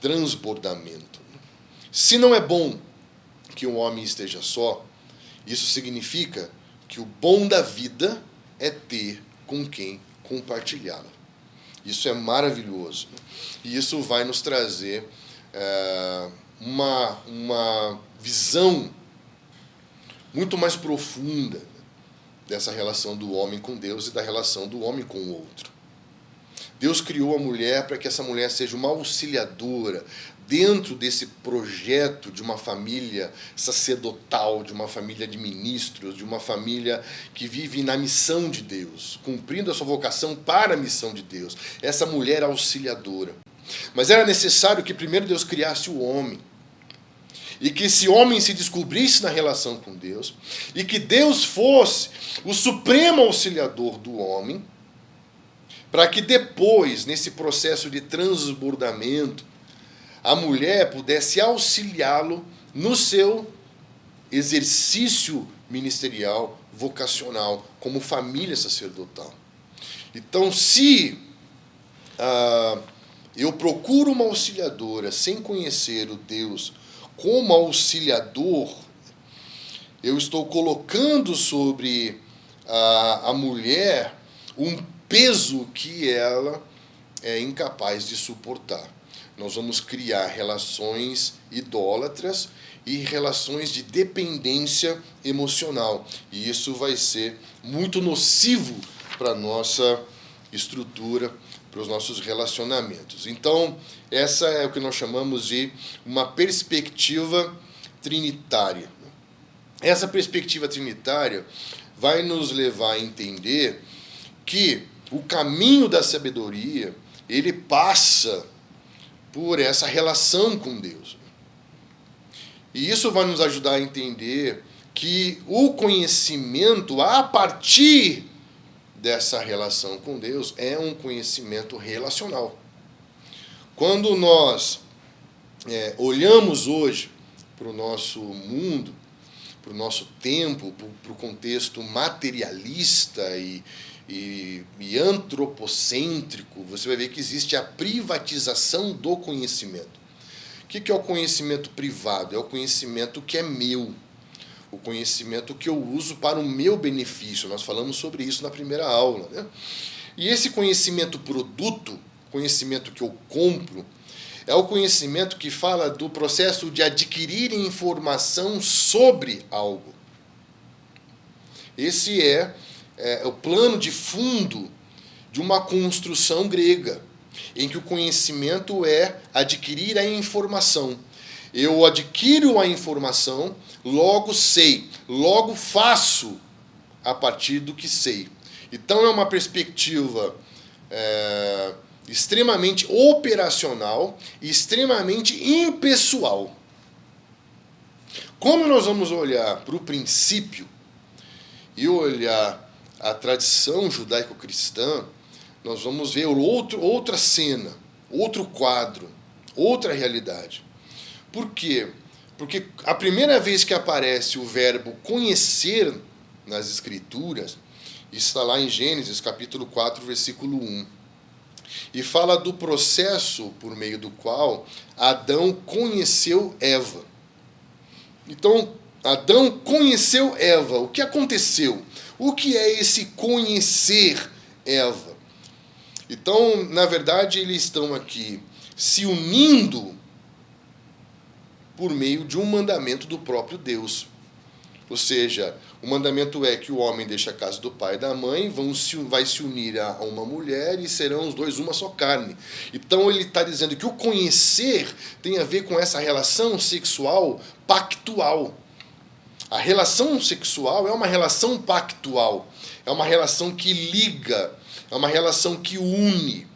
transbordamento. Se não é bom que um homem esteja só, isso significa que o bom da vida é ter com quem compartilhá-la. Isso é maravilhoso. E isso vai nos trazer uma visão muito mais profunda dessa relação do homem com Deus e da relação do homem com o outro. Deus criou a mulher para que essa mulher seja uma auxiliadora dentro desse projeto de uma família sacerdotal, de uma família de ministros, de uma família que vive na missão de Deus, cumprindo a sua vocação para a missão de Deus. Essa mulher auxiliadora. Mas era necessário que primeiro Deus criasse o homem. E que esse homem se descobrisse na relação com Deus. E que Deus fosse o supremo auxiliador do homem. Para que depois, nesse processo de transbordamento, a mulher pudesse auxiliá-lo no seu exercício ministerial, vocacional, como família sacerdotal. Então, se eu procuro uma auxiliadora sem conhecer o Deus como auxiliador, eu estou colocando sobre a mulher um peso que ela é incapaz de suportar. Nós vamos criar relações idólatras e relações de dependência emocional. E isso vai ser muito nocivo para a nossa estrutura, para os nossos relacionamentos. Então, essa é o que nós chamamos de uma perspectiva trinitária. Essa perspectiva trinitária vai nos levar a entender que o caminho da sabedoria, ele passa por essa relação com Deus. E isso vai nos ajudar a entender que o conhecimento a partir dessa relação com Deus é um conhecimento relacional. Quando nós olhamos hoje para o nosso mundo, para o nosso tempo, para o contexto materialista e antropocêntrico, você vai ver que existe a privatização do conhecimento. O que é o conhecimento privado? É o conhecimento que é meu, o conhecimento que eu uso para o meu benefício. Nós falamos sobre isso na primeira aula, né? E esse conhecimento produto, conhecimento que eu compro, é o conhecimento que fala do processo de adquirir informação sobre algo. Esse é o plano de fundo de uma construção grega, em que o conhecimento é adquirir a informação. Eu adquiro a informação, logo sei, logo faço a partir do que sei. Então é uma perspectiva extremamente operacional e extremamente impessoal. Como nós vamos olhar para o princípio e olhar a tradição judaico-cristã, nós vamos ver outra cena, outro quadro, outra realidade. Por quê? Porque a primeira vez que aparece o verbo conhecer nas Escrituras, está lá em Gênesis, capítulo 4, versículo 1. E fala do processo por meio do qual Adão conheceu Eva. Então, Adão conheceu Eva. O que aconteceu? O que é esse conhecer Eva? Então, na verdade, eles estão aqui se unindo por meio de um mandamento do próprio Deus. Ou seja, o mandamento é que o homem deixe a casa do pai e da mãe, vai se unir a uma mulher e serão os dois uma só carne. Então ele está dizendo que o conhecer tem a ver com essa relação sexual pactual. A relação sexual é uma relação pactual, é uma relação que liga, é uma relação que une.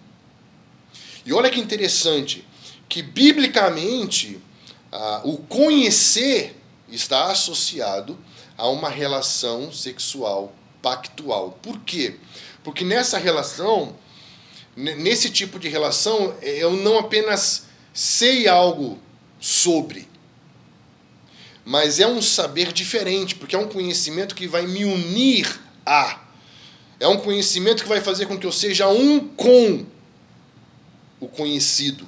E olha que interessante, que biblicamente o conhecer está associado a uma relação sexual pactual. Por quê? Porque nessa relação, nesse tipo de relação, eu não apenas sei algo sobre, mas é um saber diferente, porque é um conhecimento que vai me unir a. É um conhecimento que vai fazer com que eu seja um com o conhecido.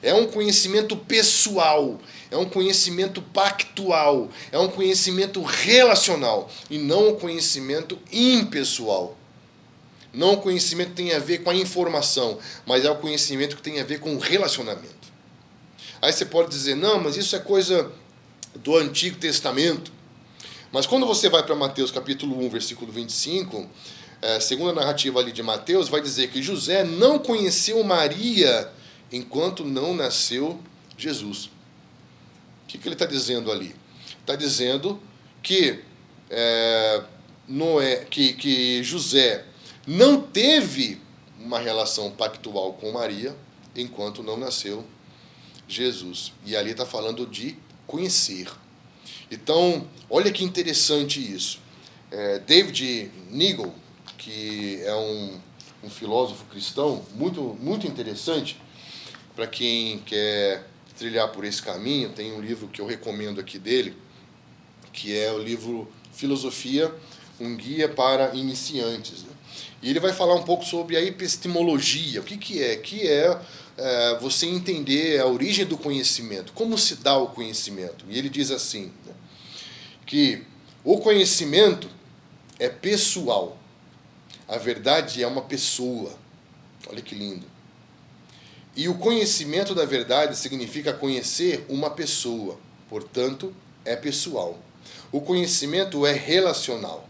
É um conhecimento pessoal, é um conhecimento pactual, é um conhecimento relacional e não um conhecimento impessoal. Não o conhecimento que tem a ver com a informação, mas é o conhecimento que tem a ver com o relacionamento. Aí você pode dizer, não, mas isso é coisa do Antigo Testamento. Mas quando você vai para Mateus capítulo 1, versículo 25, segundo a narrativa ali de Mateus, vai dizer que José não conheceu Maria enquanto não nasceu Jesus. O que ele está dizendo ali? Está dizendo que, que José não teve uma relação pactual com Maria enquanto não nasceu Jesus. E ali está falando de conhecer. Então, olha que interessante isso. David Nagel, que é um filósofo cristão muito, muito interessante, para quem quer trilhar por esse caminho, tem um livro que eu recomendo aqui dele, que é o livro Filosofia, um guia para iniciantes. Né? E ele vai falar um pouco sobre a epistemologia. O que é? Que é você entender a origem do conhecimento, como se dá o conhecimento. E ele diz assim, né, que o conhecimento é pessoal. A verdade é uma pessoa. Olha que lindo. E o conhecimento da verdade significa conhecer uma pessoa, portanto, é pessoal. O conhecimento é relacional.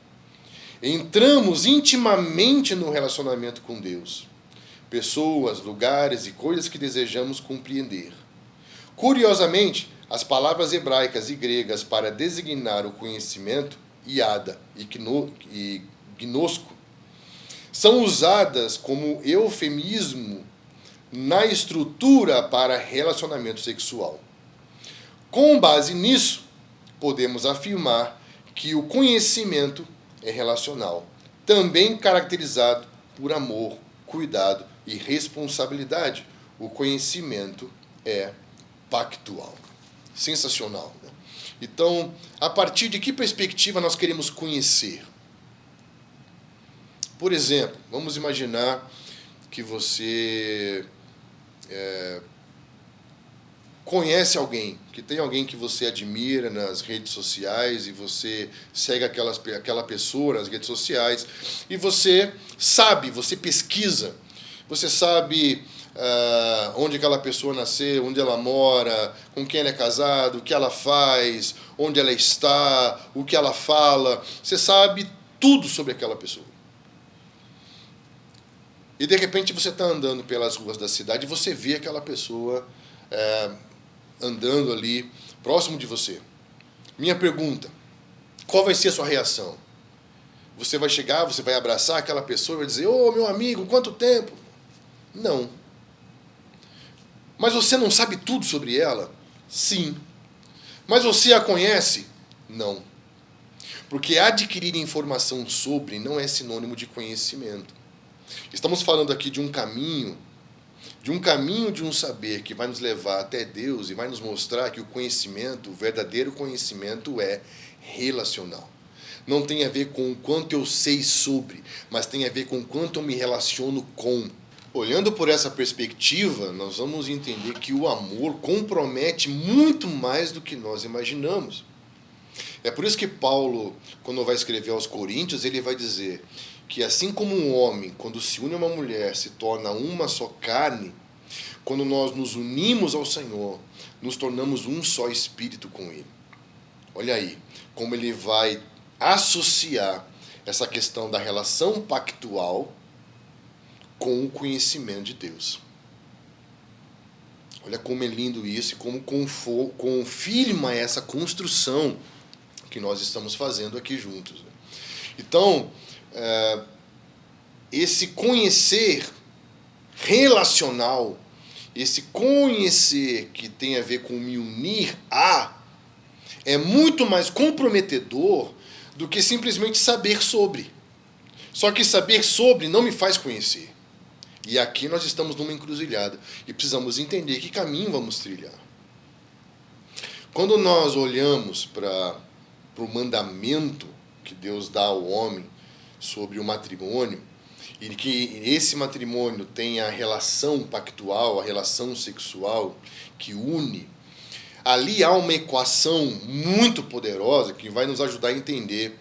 Entramos intimamente no relacionamento com Deus. Pessoas, lugares e coisas que desejamos compreender. Curiosamente, as palavras hebraicas e gregas para designar o conhecimento, iada e gnosco, são usadas como eufemismo na estrutura para relacionamento sexual. Com base nisso, podemos afirmar que o conhecimento é relacional, também caracterizado por amor, cuidado e responsabilidade. O conhecimento é pactual. Sensacional, né? Então, a partir de que perspectiva nós queremos conhecer? Por exemplo, vamos imaginar que você conhece alguém, que tem alguém que você admira nas redes sociais e você segue aquela pessoa nas redes sociais e você sabe, você pesquisa, você sabe onde aquela pessoa nasceu, onde ela mora, com quem ela é casada, o que ela faz, onde ela está, o que ela fala, você sabe tudo sobre aquela pessoa. E de repente você está andando pelas ruas da cidade e você vê aquela pessoa andando ali próximo de você. Minha pergunta, qual vai ser a sua reação? Você vai chegar, você vai abraçar aquela pessoa e vai dizer, ô meu amigo, quanto tempo? Não. Mas você não sabe tudo sobre ela? Sim. Mas você a conhece? Não. Porque adquirir informação sobre não é sinônimo de conhecimento. Estamos falando aqui de um caminho de um saber que vai nos levar até Deus e vai nos mostrar que o conhecimento, o verdadeiro conhecimento é relacional. Não tem a ver com o quanto eu sei sobre, mas tem a ver com o quanto eu me relaciono com. Olhando por essa perspectiva, nós vamos entender que o amor compromete muito mais do que nós imaginamos. É por isso que Paulo, quando vai escrever aos Coríntios, ele vai dizer que assim como um homem, quando se une a uma mulher, se torna uma só carne, quando nós nos unimos ao Senhor, nos tornamos um só espírito com Ele. Olha aí, como ele vai associar essa questão da relação pactual com o conhecimento de Deus. Olha como é lindo isso e como confirma essa construção que nós estamos fazendo aqui juntos. Então, esse conhecer relacional, esse conhecer que tem a ver com me unir a, é muito mais comprometedor do que simplesmente saber sobre. Só que saber sobre não me faz conhecer. E aqui nós estamos numa encruzilhada e precisamos entender que caminho vamos trilhar. Quando nós olhamos para o mandamento que Deus dá ao homem sobre o matrimônio, e que esse matrimônio tem a relação pactual, a relação sexual que une, ali há uma equação muito poderosa que vai nos ajudar a entender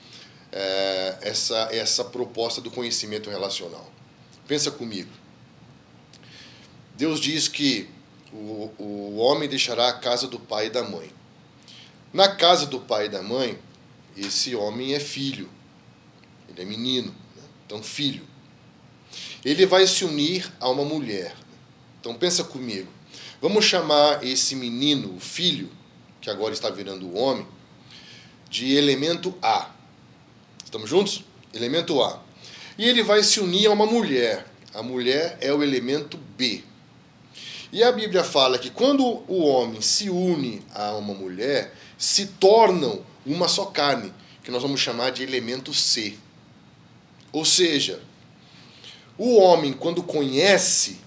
essa proposta do conhecimento relacional. Pensa comigo. Deus diz que o homem deixará a casa do pai e da mãe. Na casa do pai e da mãe, esse homem é filho. Ele é menino, né? Então filho. Ele vai se unir a uma mulher. Então pensa comigo. Vamos chamar esse menino, o filho, que agora está virando homem, de elemento A. Estamos juntos? Elemento A. E ele vai se unir a uma mulher. A mulher é o elemento B. E a Bíblia fala que quando o homem se une a uma mulher, se tornam uma só carne, que nós vamos chamar de elemento C. Ou seja, o homem, quando conhece,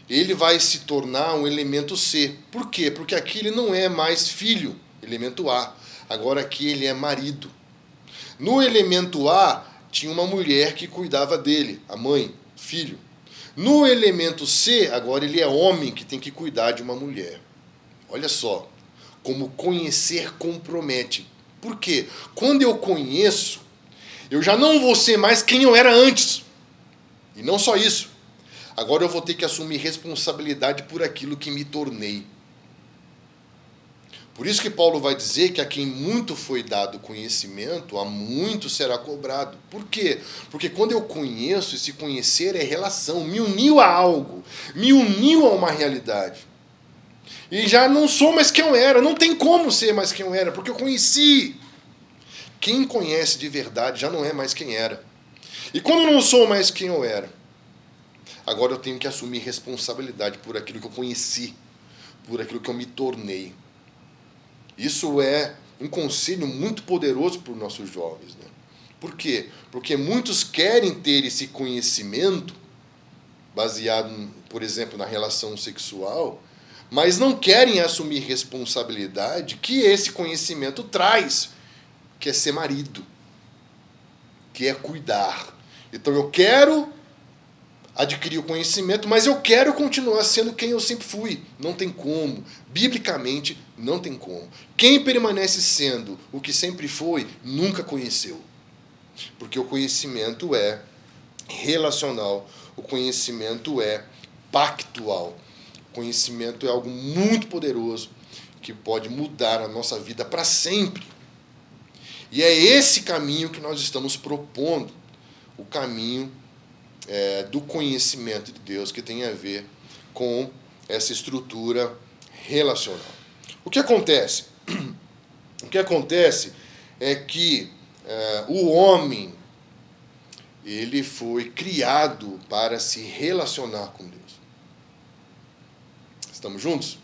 ele vai se tornar um elemento C. Por quê? Porque aqui ele não é mais filho, elemento A. Agora aqui ele é marido. No elemento A, tinha uma mulher que cuidava dele, a mãe, filho. No elemento C, agora ele é homem que tem que cuidar de uma mulher. Olha só, como conhecer compromete. Por quê? Quando eu conheço, eu já não vou ser mais quem eu era antes. E não só isso. Agora eu vou ter que assumir responsabilidade por aquilo que me tornei. Por isso que Paulo vai dizer que a quem muito foi dado conhecimento, a muito será cobrado. Por quê? Porque quando eu conheço, esse conhecer é relação, me uniu a algo, me uniu a uma realidade. E já não sou mais quem eu era, não tem como ser mais quem eu era, porque eu conheci. Quem conhece de verdade já não é mais quem era. E quando eu não sou mais quem eu era, agora eu tenho que assumir responsabilidade por aquilo que eu conheci, por aquilo que eu me tornei. Isso é um conselho muito poderoso para os nossos jovens, né? Por quê? Porque muitos querem ter esse conhecimento baseado, por exemplo, na relação sexual, mas não querem assumir responsabilidade que esse conhecimento traz, que é ser marido, que é cuidar. Então eu quero adquirir o conhecimento, mas eu quero continuar sendo quem eu sempre fui. Não tem como. Biblicamente, não tem como. Quem permanece sendo o que sempre foi, nunca conheceu. Porque o conhecimento é relacional, o conhecimento é pactual. O conhecimento é algo muito poderoso que pode mudar a nossa vida para sempre. E é esse caminho que nós estamos propondo, o caminho do conhecimento de Deus, que tem a ver com essa estrutura relacional. O que acontece? O que acontece é que o homem, ele foi criado para se relacionar com Deus. Estamos juntos?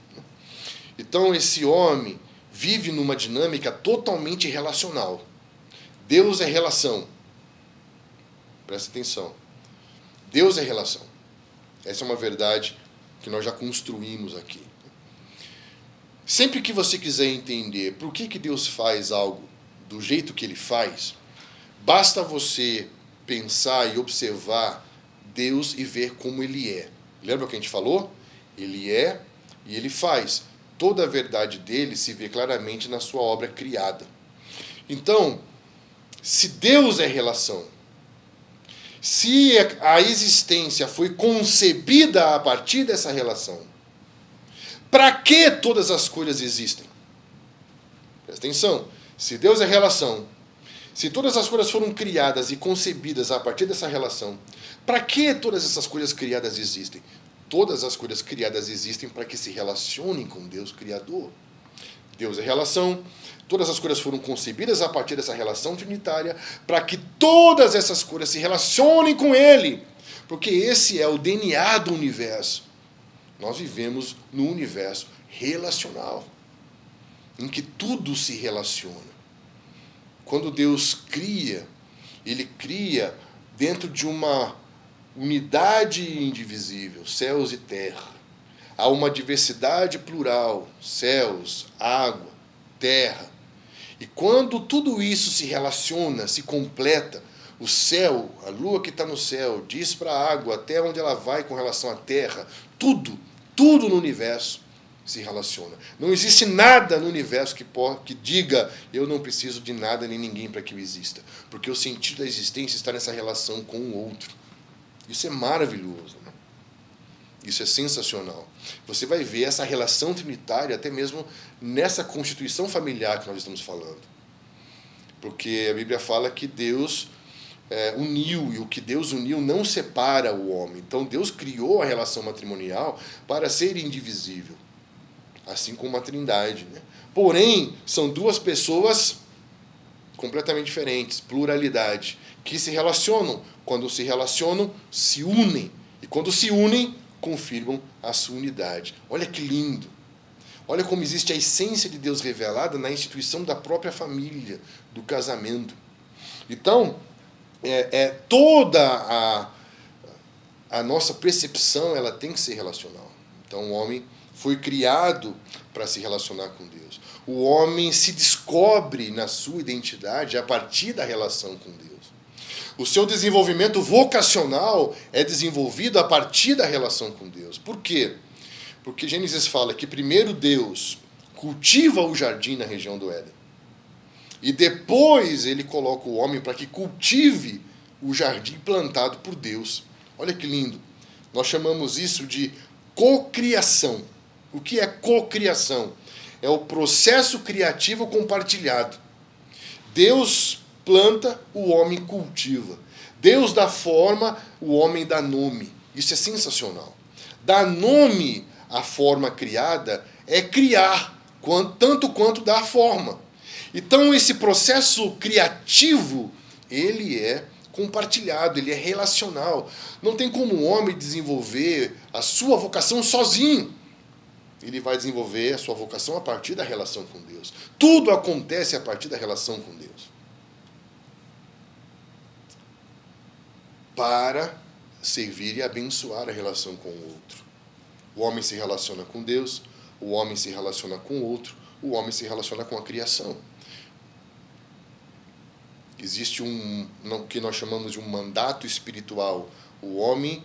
Então esse homem vive numa dinâmica totalmente relacional. Deus é relação. Presta atenção. Deus é relação. Essa é uma verdade que nós já construímos aqui. Sempre que você quiser entender por que Deus faz algo do jeito que Ele faz, basta você pensar e observar Deus e ver como Ele é. Lembra o que a gente falou? Ele é e Ele faz. Toda a verdade dele se vê claramente na sua obra criada. Então, se Deus é relação, se a existência foi concebida a partir dessa relação, para que todas as coisas existem? Presta atenção. Se Deus é relação, se todas as coisas foram criadas e concebidas a partir dessa relação, para que todas essas coisas criadas existem? Todas as coisas criadas existem para que se relacionem com Deus Criador. Deus é relação, todas as coisas foram concebidas a partir dessa relação trinitária para que todas essas coisas se relacionem com Ele. Porque esse é o DNA do universo. Nós vivemos no universo relacional, em que tudo se relaciona. Quando Deus cria, Ele cria dentro de uma unidade indivisível, céus e terra. Há uma diversidade plural, céus, água, terra. E quando tudo isso se relaciona, se completa, o céu, a lua que está no céu, diz para a água até onde ela vai com relação à terra, tudo no universo se relaciona. Não existe nada no universo que diga eu não preciso de nada nem ninguém para que eu exista. Porque o sentido da existência está nessa relação com o outro. Isso é maravilhoso. Né? Isso é sensacional. Você vai ver essa relação trinitária até mesmo nessa constituição familiar que nós estamos falando. Porque a Bíblia fala que Deus uniu, e o que Deus uniu não separa o homem. Então Deus criou a relação matrimonial para ser indivisível. Assim como a Trindade. Né? Porém, são duas pessoas completamente diferentes, pluralidade, que se relacionam. Quando se relacionam, se unem. E quando se unem, confirmam a sua unidade. Olha que lindo. Olha como existe a essência de Deus revelada na instituição da própria família, do casamento. Então, toda a nossa percepção ela tem que ser relacional. Então, o homem foi criado para se relacionar com Deus. O homem se descobre na sua identidade a partir da relação com Deus. O seu desenvolvimento vocacional é desenvolvido a partir da relação com Deus. Por quê? Porque Gênesis fala que primeiro Deus cultiva o jardim na região do Éden. E depois ele coloca o homem para que cultive o jardim plantado por Deus. Olha que lindo. Nós chamamos isso de cocriação. O que é cocriação? É o processo criativo compartilhado. Deus planta, o homem cultiva. Deus dá forma, o homem dá nome. Isso é sensacional. Dar nome à forma criada é criar, tanto quanto dar forma. Então esse processo criativo, ele é compartilhado, ele é relacional. Não tem como o homem desenvolver a sua vocação sozinho. Ele vai desenvolver a sua vocação a partir da relação com Deus. Tudo acontece a partir da relação com Deus. Para servir e abençoar a relação com o outro. O homem se relaciona com Deus, o homem se relaciona com o outro, o homem se relaciona com a criação. Existe o que nós chamamos de um mandato espiritual. O homem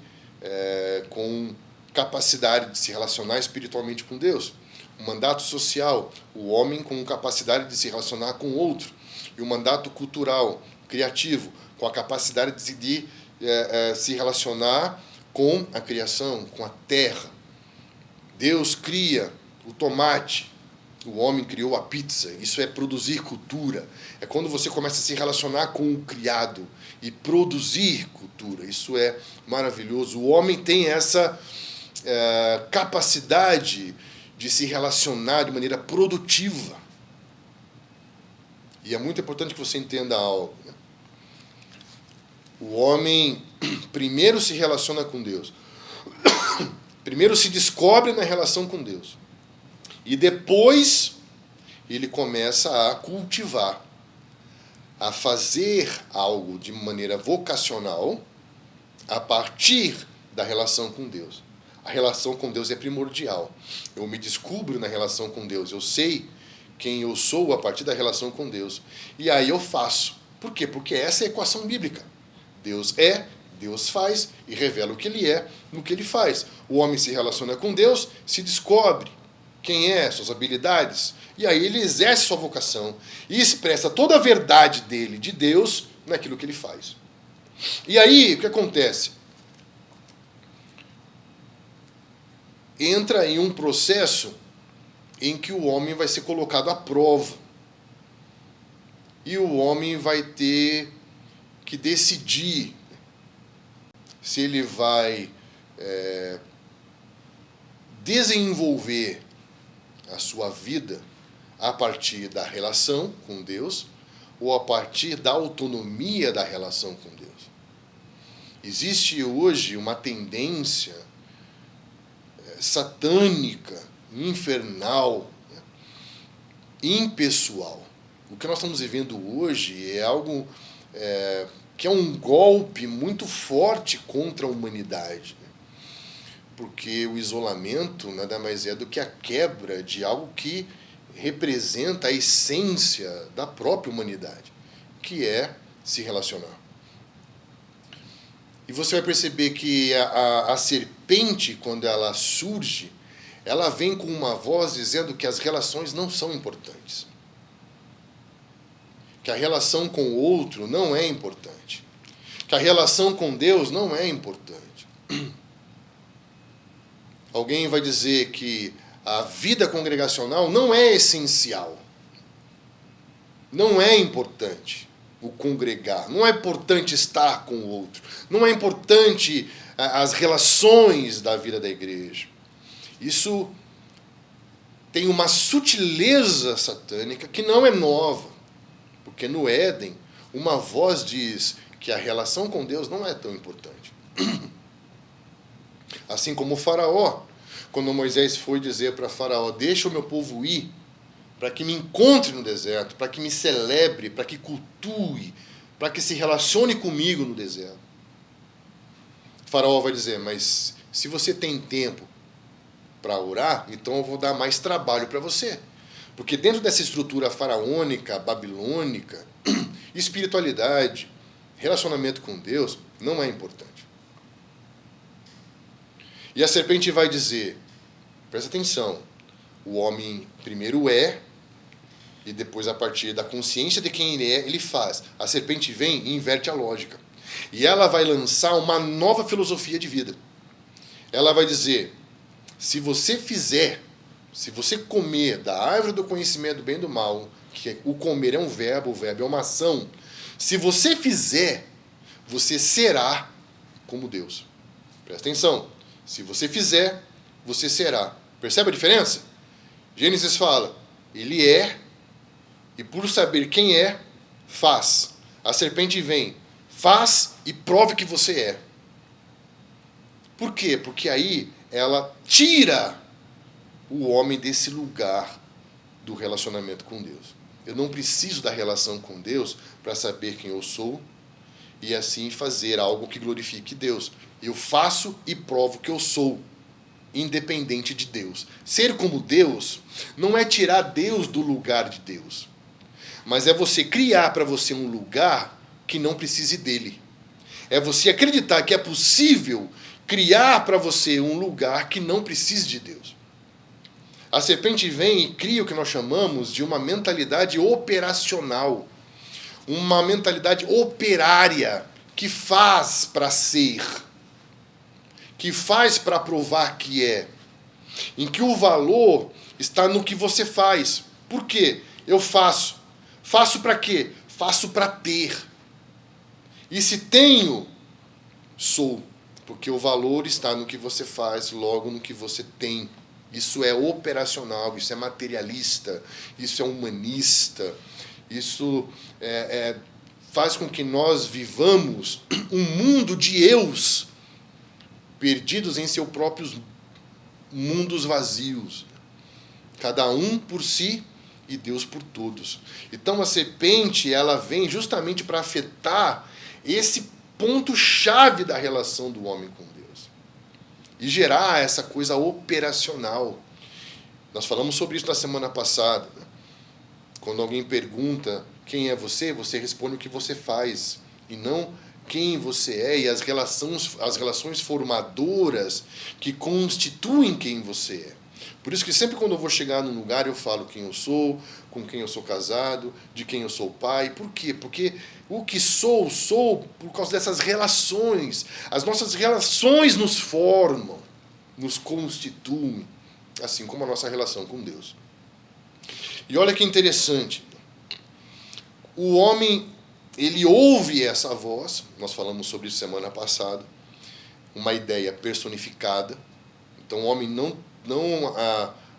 com capacidade de se relacionar espiritualmente com Deus. O mandato social, o homem com capacidade de se relacionar com o outro. E o mandato cultural, criativo, com a capacidade de se relacionar com a criação, com a terra. Deus cria o tomate, o homem criou a pizza. Isso é produzir cultura. É quando você começa a se relacionar com o criado e produzir cultura. Isso é maravilhoso. O homem tem essa capacidade de se relacionar de maneira produtiva. E é muito importante que você entenda algo. Né? O homem primeiro se relaciona com Deus. Primeiro se descobre na relação com Deus. E depois ele começa a cultivar, a fazer algo de maneira vocacional a partir da relação com Deus. A relação com Deus é primordial. Eu me descubro na relação com Deus. Eu sei quem eu sou a partir da relação com Deus. E aí eu faço. Por quê? Porque essa é a equação bíblica. Deus é, Deus faz e revela o que Ele é no que Ele faz. O homem se relaciona com Deus, se descobre quem é, suas habilidades, e aí ele exerce sua vocação e expressa toda a verdade dele, de Deus, naquilo que ele faz. E aí, o que acontece? Entra em um processo em que o homem vai ser colocado à prova. e o homem vai ter que decidir se ele vai desenvolver a sua vida a partir da relação com Deus ou a partir da autonomia da relação com Deus. Existe hoje uma tendência satânica, infernal, impessoal. O que nós estamos vivendo hoje é algo que é um golpe muito forte contra a humanidade. Porque o isolamento nada mais é do que a quebra de algo que representa a essência da própria humanidade, que é se relacionar. E você vai perceber que a serpente, quando ela surge, ela vem com uma voz dizendo que as relações não são importantes. Que a relação com o outro não é importante. Que a relação com Deus não é importante. Alguém vai dizer que a vida congregacional não é essencial. Não é importante o congregar. Não é importante estar com o outro. Não é importante as relações da vida da igreja. Isso tem uma sutileza satânica que não é nova. Porque no Éden, uma voz diz que a relação com Deus não é tão importante. Assim como o Faraó, quando Moisés foi dizer para Faraó, deixa o meu povo ir, para que me encontre no deserto, para que me celebre, para que cultue, para que se relacione comigo no deserto. O Faraó vai dizer, mas se você tem tempo para orar, então eu vou dar mais trabalho para você. Porque dentro dessa estrutura faraônica, babilônica, espiritualidade, relacionamento com Deus, não é importante. E a serpente vai dizer, presta atenção, o homem primeiro é, e depois a partir da consciência de quem ele é, ele faz. A serpente vem e inverte a lógica. E ela vai lançar uma nova filosofia de vida. Ela vai dizer, se você comer da árvore do conhecimento do bem e do mal, que o comer é um verbo, o verbo é uma ação, se você fizer, você será como Deus. Presta atenção. Se você fizer, você será. Percebe a diferença? Gênesis fala, ele é, e por saber quem é, faz. A serpente vem, faz e prove que você é. Por quê? Porque aí ela tira o homem desse lugar do relacionamento com Deus. Eu não preciso da relação com Deus para saber quem eu sou e assim fazer algo que glorifique Deus. Eu faço e provo que eu sou, independente de Deus. Ser como Deus não é tirar Deus do lugar de Deus, mas é você criar para você um lugar que não precise dele. É você acreditar que é possível criar para você um lugar que não precise de Deus. A serpente vem e cria o que nós chamamos de uma mentalidade operacional, uma mentalidade operária, que faz para ser, que faz para provar que é, em que o valor está no que você faz. Por quê? Eu faço. Faço para quê? Faço para ter. E se tenho, sou. Porque o valor está no que você faz, logo no que você tem. Isso é operacional, isso é materialista, isso é humanista, isso faz com que nós vivamos um mundo de eus perdidos em seus próprios mundos vazios. Cada um por si e Deus por todos. Então a serpente, ela vem justamente para afetar esse ponto-chave da relação do homem com Deus. E gerar essa coisa operacional. Nós falamos sobre isso na semana passada. Quando alguém pergunta quem é você, você responde o que você faz. E não quem você é e as relações formadoras que constituem quem você é. Por isso que sempre quando eu vou chegar num lugar eu falo quem eu sou, com quem eu sou casado, de quem eu sou pai. Por quê? Porque o que sou por causa dessas relações. As nossas relações nos formam, nos constituem, assim como a nossa relação com Deus. E olha que interessante. o homem, ele ouve essa voz, nós falamos sobre isso semana passada, uma ideia personificada. Então o homem não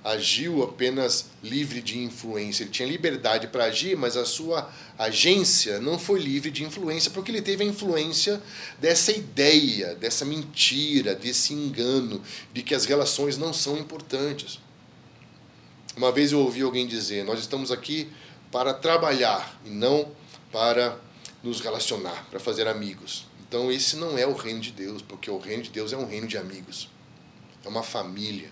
agiu apenas livre de influência, ele tinha liberdade para agir, mas a sua agência não foi livre de influência, porque ele teve a influência dessa ideia, dessa mentira, desse engano, de que as relações não são importantes. Uma vez eu ouvi alguém dizer, nós estamos aqui para trabalhar e não para nos relacionar, para fazer amigos. Então esse não é o reino de Deus, porque o reino de Deus é um reino de amigos. É uma família,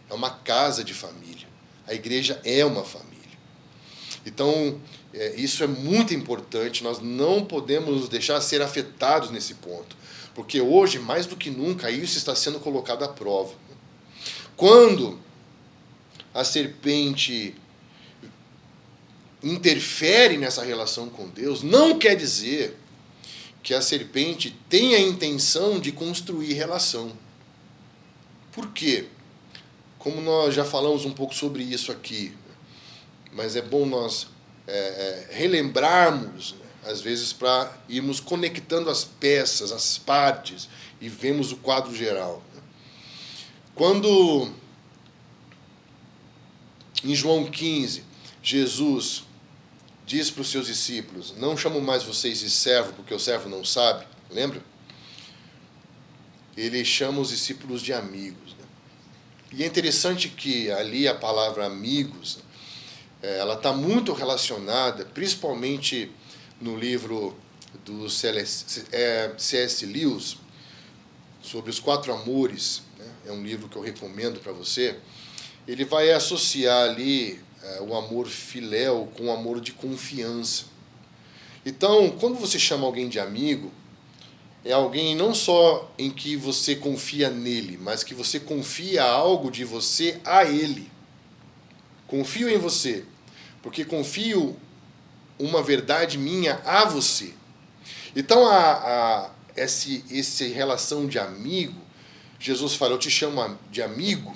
é uma casa de família. A igreja é uma família. Então, isso é muito importante, nós não podemos nos deixar ser afetados nesse ponto, porque hoje, mais do que nunca, isso está sendo colocado à prova. Quando a serpente interfere nessa relação com Deus, não quer dizer que a serpente tenha a intenção de construir relação. Por quê? Como nós já falamos um pouco sobre isso aqui, mas é bom nós relembrarmos, né, às vezes, para irmos conectando as peças, as partes, e vemos o quadro geral. Quando, em João 15, Jesus diz para os seus discípulos, não chamo mais vocês de servo, porque o servo não sabe, lembra? Ele chama os discípulos de amigos. Né? E é interessante que ali a palavra amigos, ela está muito relacionada, principalmente no livro do C.S. Lewis, sobre os 4 amores, né? É um livro que eu recomendo para você. Ele vai associar ali o amor filéu com o amor de confiança. Então, quando você chama alguém de amigo, é alguém não só em que você confia nele, mas que você confia algo de você a ele. Confio em você, porque confio uma verdade minha a você. Então, essa relação de amigo, Jesus fala, eu te chamo de amigo.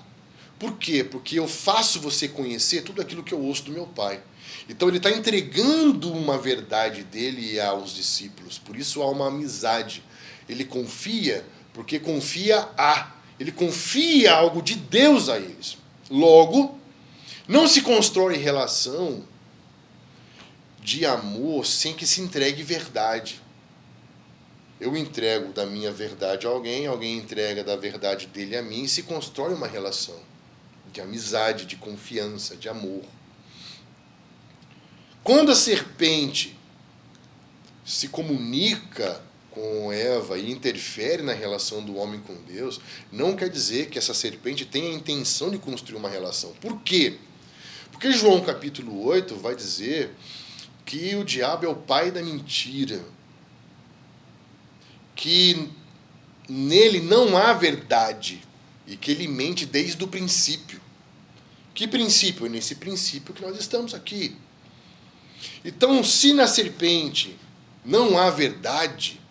Por quê? Porque eu faço você conhecer tudo aquilo que eu ouço do meu Pai. Então ele está entregando uma verdade dele aos discípulos. Por isso há uma amizade. Ele confia porque ele confia algo de Deus a eles. Logo, não se constrói relação de amor sem que se entregue verdade. Eu entrego da minha verdade a alguém entrega da verdade dele a mim, e se constrói uma relação de amizade, de confiança, de amor. Quando a serpente se comunica com Eva e interfere na relação do homem com Deus, não quer dizer que essa serpente tenha a intenção de construir uma relação. Por quê? Porque João capítulo 8 vai dizer que o diabo é o pai da mentira, que nele não há verdade e que ele mente desde o princípio. Que princípio? É nesse princípio que nós estamos aqui. Então, se na serpente não há verdade,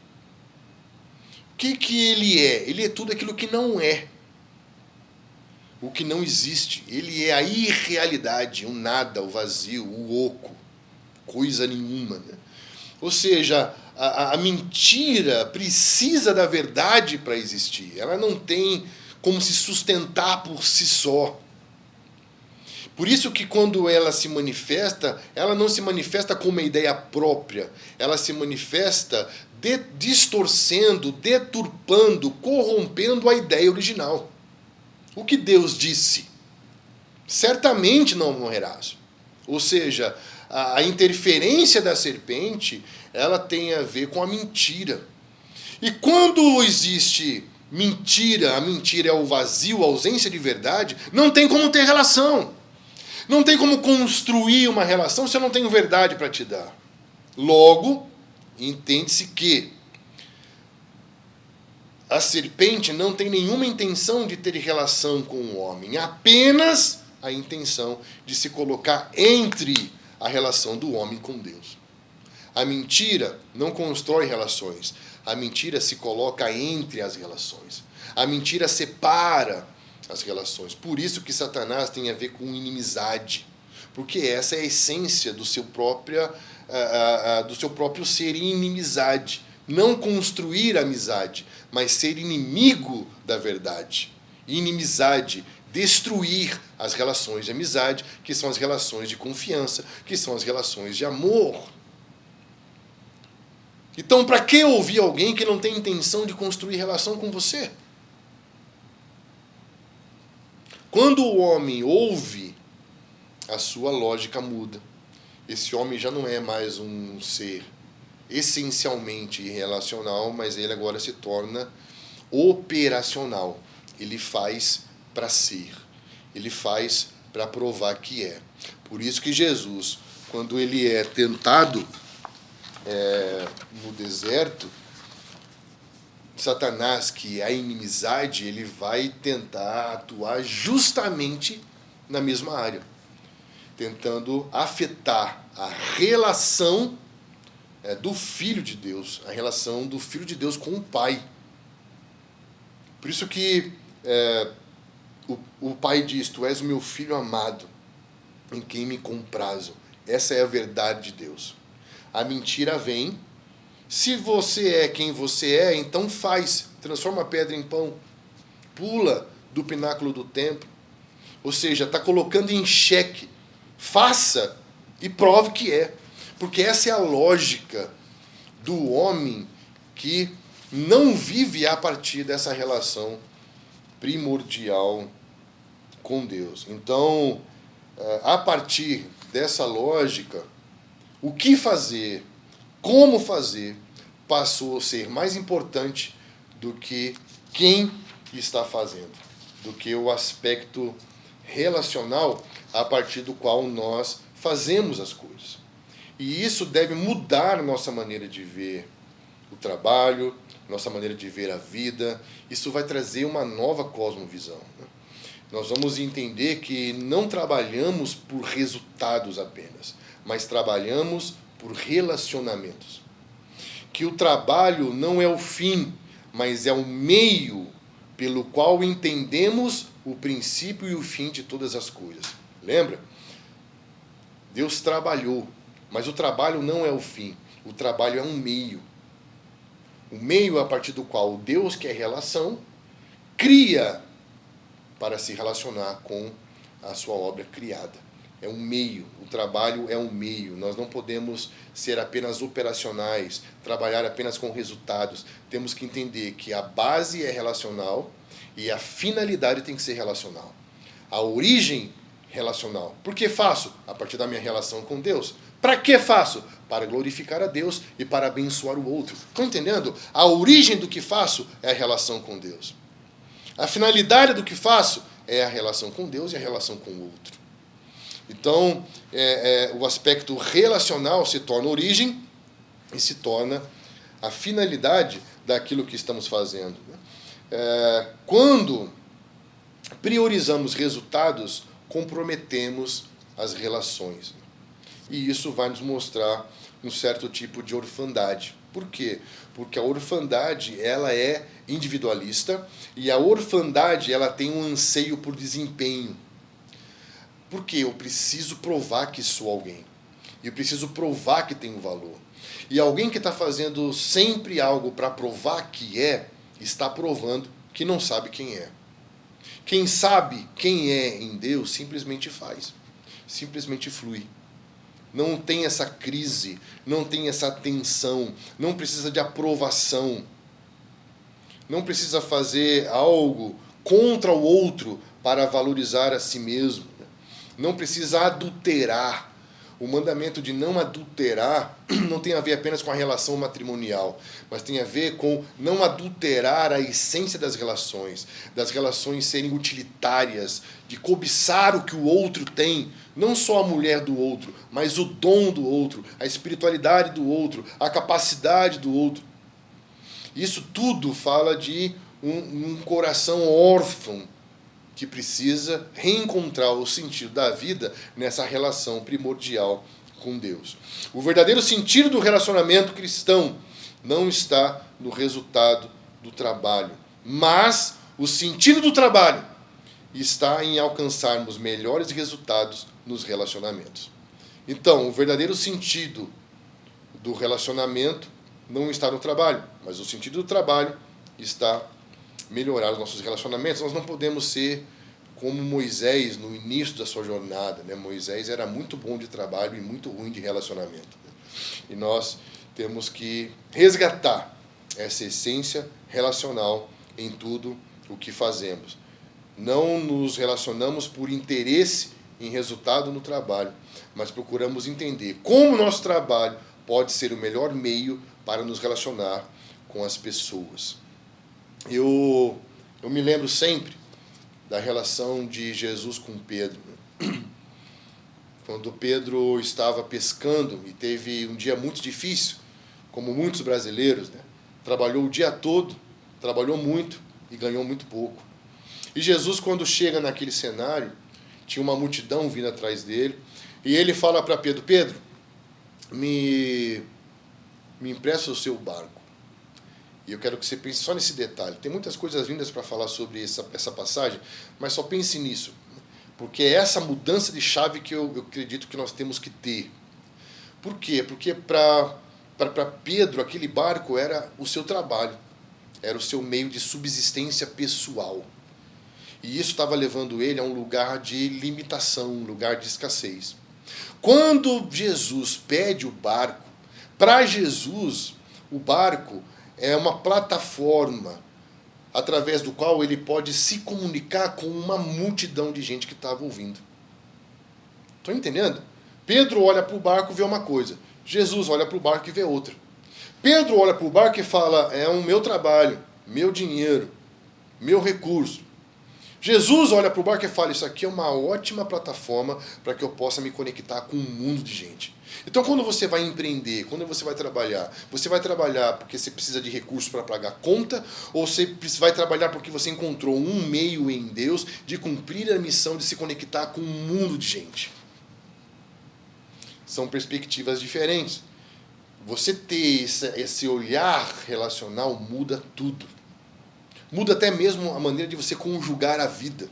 o que ele é? Ele é tudo aquilo que não é. O que não existe. Ele é a irrealidade, o nada, o vazio, o oco. Coisa nenhuma. Né? Ou seja, a mentira precisa da verdade para existir. Ela não tem como se sustentar por si só. Por isso que quando ela se manifesta, ela não se manifesta com uma ideia própria. Ela se manifesta distorcendo, deturpando, corrompendo a ideia original. O que Deus disse? Certamente não morrerás. Ou seja, a interferência da serpente, ela tem a ver com a mentira. E quando existe mentira, a mentira é o vazio, a ausência de verdade, não tem como ter relação. Não tem como construir uma relação se eu não tenho verdade para te dar. Logo, entende-se que a serpente não tem nenhuma intenção de ter relação com o homem, apenas a intenção de se colocar entre a relação do homem com Deus. A mentira não constrói relações, a mentira se coloca entre as relações. A mentira separa as relações. Por isso que Satanás tem a ver com inimizade, porque essa é a essência do seu própria do seu próprio ser em inimizade. Não construir amizade, mas ser inimigo da verdade. Inimizade, destruir as relações de amizade, que são as relações de confiança, que são as relações de amor. Então, para que ouvir alguém que não tem intenção de construir relação com você? Quando o homem ouve, a sua lógica muda. Esse homem já não é mais um ser essencialmente irrelacional, mas ele agora se torna operacional. Ele faz para ser. Ele faz para provar que é. Por isso que Jesus, quando ele é tentado no deserto, Satanás, que é a inimizade, ele vai tentar atuar justamente na mesma área, tentando afetar a relação do Filho de Deus, a relação do Filho de Deus com o Pai. Por isso que o Pai diz: Tu és o meu Filho amado, em quem me comprazo. Essa é a verdade de Deus. A mentira vem. Se você é quem você é, então transforma a pedra em pão, pula do pináculo do templo. Ou seja, está colocando em xeque. Faça e prove que é. Porque essa é a lógica do homem que não vive a partir dessa relação primordial com Deus. Então, a partir dessa lógica, o que fazer, como fazer, passou a ser mais importante do que quem está fazendo, do que o aspecto relacional a partir do qual nós fazemos as coisas. E isso deve mudar nossa maneira de ver o trabalho, nossa maneira de ver a vida. Isso vai trazer uma nova cosmovisão, né? Nós vamos entender que não trabalhamos por resultados apenas, mas trabalhamos por relacionamentos. Que o trabalho não é o fim, mas é o meio pelo qual entendemos o princípio e o fim de todas as coisas. Lembra? Deus trabalhou, mas o trabalho não é o fim. O trabalho é um meio. O meio a partir do qual Deus, que é relação, cria para se relacionar com a sua obra criada. É um meio, o trabalho é um meio. Nós não podemos ser apenas operacionais, trabalhar apenas com resultados. Temos que entender que a base é relacional e a finalidade tem que ser relacional. A origem relacional. Por que faço? A partir da minha relação com Deus. Para que faço? Para glorificar a Deus e para abençoar o outro. Estão entendendo? A origem do que faço é a relação com Deus. A finalidade do que faço é a relação com Deus e a relação com o outro. Então, o aspecto relacional se torna origem e se torna a finalidade daquilo que estamos fazendo. Quando priorizamos resultados, comprometemos as relações. E isso vai nos mostrar um certo tipo de orfandade. Por quê? Porque a orfandade, ela é individualista e a orfandade, ela tem um anseio por desempenho. Porque eu preciso provar que sou alguém. Eu preciso provar que tenho valor. E alguém que está fazendo sempre algo para provar que está provando que não sabe quem é. Quem sabe quem é em Deus simplesmente faz. Simplesmente flui. Não tem essa crise, não tem essa tensão, não precisa de aprovação. Não precisa fazer algo contra o outro para valorizar a si mesmo. Não precisa adulterar. O mandamento de não adulterar não tem a ver apenas com a relação matrimonial, mas tem a ver com não adulterar a essência das relações serem utilitárias, de cobiçar o que o outro tem, não só a mulher do outro, mas o dom do outro, a espiritualidade do outro, a capacidade do outro. Isso tudo fala de um coração órfão, que precisa reencontrar o sentido da vida nessa relação primordial com Deus. O verdadeiro sentido do relacionamento cristão não está no resultado do trabalho, mas o sentido do trabalho está em alcançarmos melhores resultados nos relacionamentos. Então, o verdadeiro sentido do relacionamento não está no trabalho, mas o sentido do trabalho está melhorar os nossos relacionamentos. Nós não podemos ser como Moisés no início da sua jornada, né? Moisés era muito bom de trabalho e muito ruim de relacionamento. E nós temos que resgatar essa essência relacional em tudo o que fazemos. Não nos relacionamos por interesse em resultado no trabalho, mas procuramos entender como o nosso trabalho pode ser o melhor meio para nos relacionar com as pessoas. Eu me lembro sempre da relação de Jesus com Pedro. Quando Pedro estava pescando e teve um dia muito difícil, como muitos brasileiros, né? Trabalhou o dia todo, trabalhou muito e ganhou muito pouco. E Jesus, quando chega naquele cenário, tinha uma multidão vindo atrás dele, e ele fala para Pedro: Pedro, me empresta o seu barco. E eu quero que você pense só nesse detalhe. Tem muitas coisas lindas para falar sobre essa passagem, mas só pense nisso. Porque é essa mudança de chave que eu acredito que nós temos que ter. Por quê? Porque para Pedro, aquele barco era o seu trabalho. Era o seu meio de subsistência pessoal. E isso estava levando ele a um lugar de limitação, um lugar de escassez. Quando Jesus pede o barco, para Jesus, o barco é uma plataforma através do qual ele pode se comunicar com uma multidão de gente que estava ouvindo. Estão entendendo? Pedro olha para o barco e vê uma coisa. Jesus olha para o barco e vê outra. Pedro olha para o barco e fala: é o meu trabalho, meu dinheiro, meu recurso. Jesus olha para o barco e fala: isso aqui é uma ótima plataforma para que eu possa me conectar com um mundo de gente. Então, quando você vai empreender, quando você vai trabalhar porque você precisa de recursos para pagar conta, ou você vai trabalhar porque você encontrou um meio em Deus de cumprir a missão de se conectar com um mundo de gente. São perspectivas diferentes. Você ter esse olhar relacional muda tudo. Muda até mesmo a maneira de você conjugar a vida.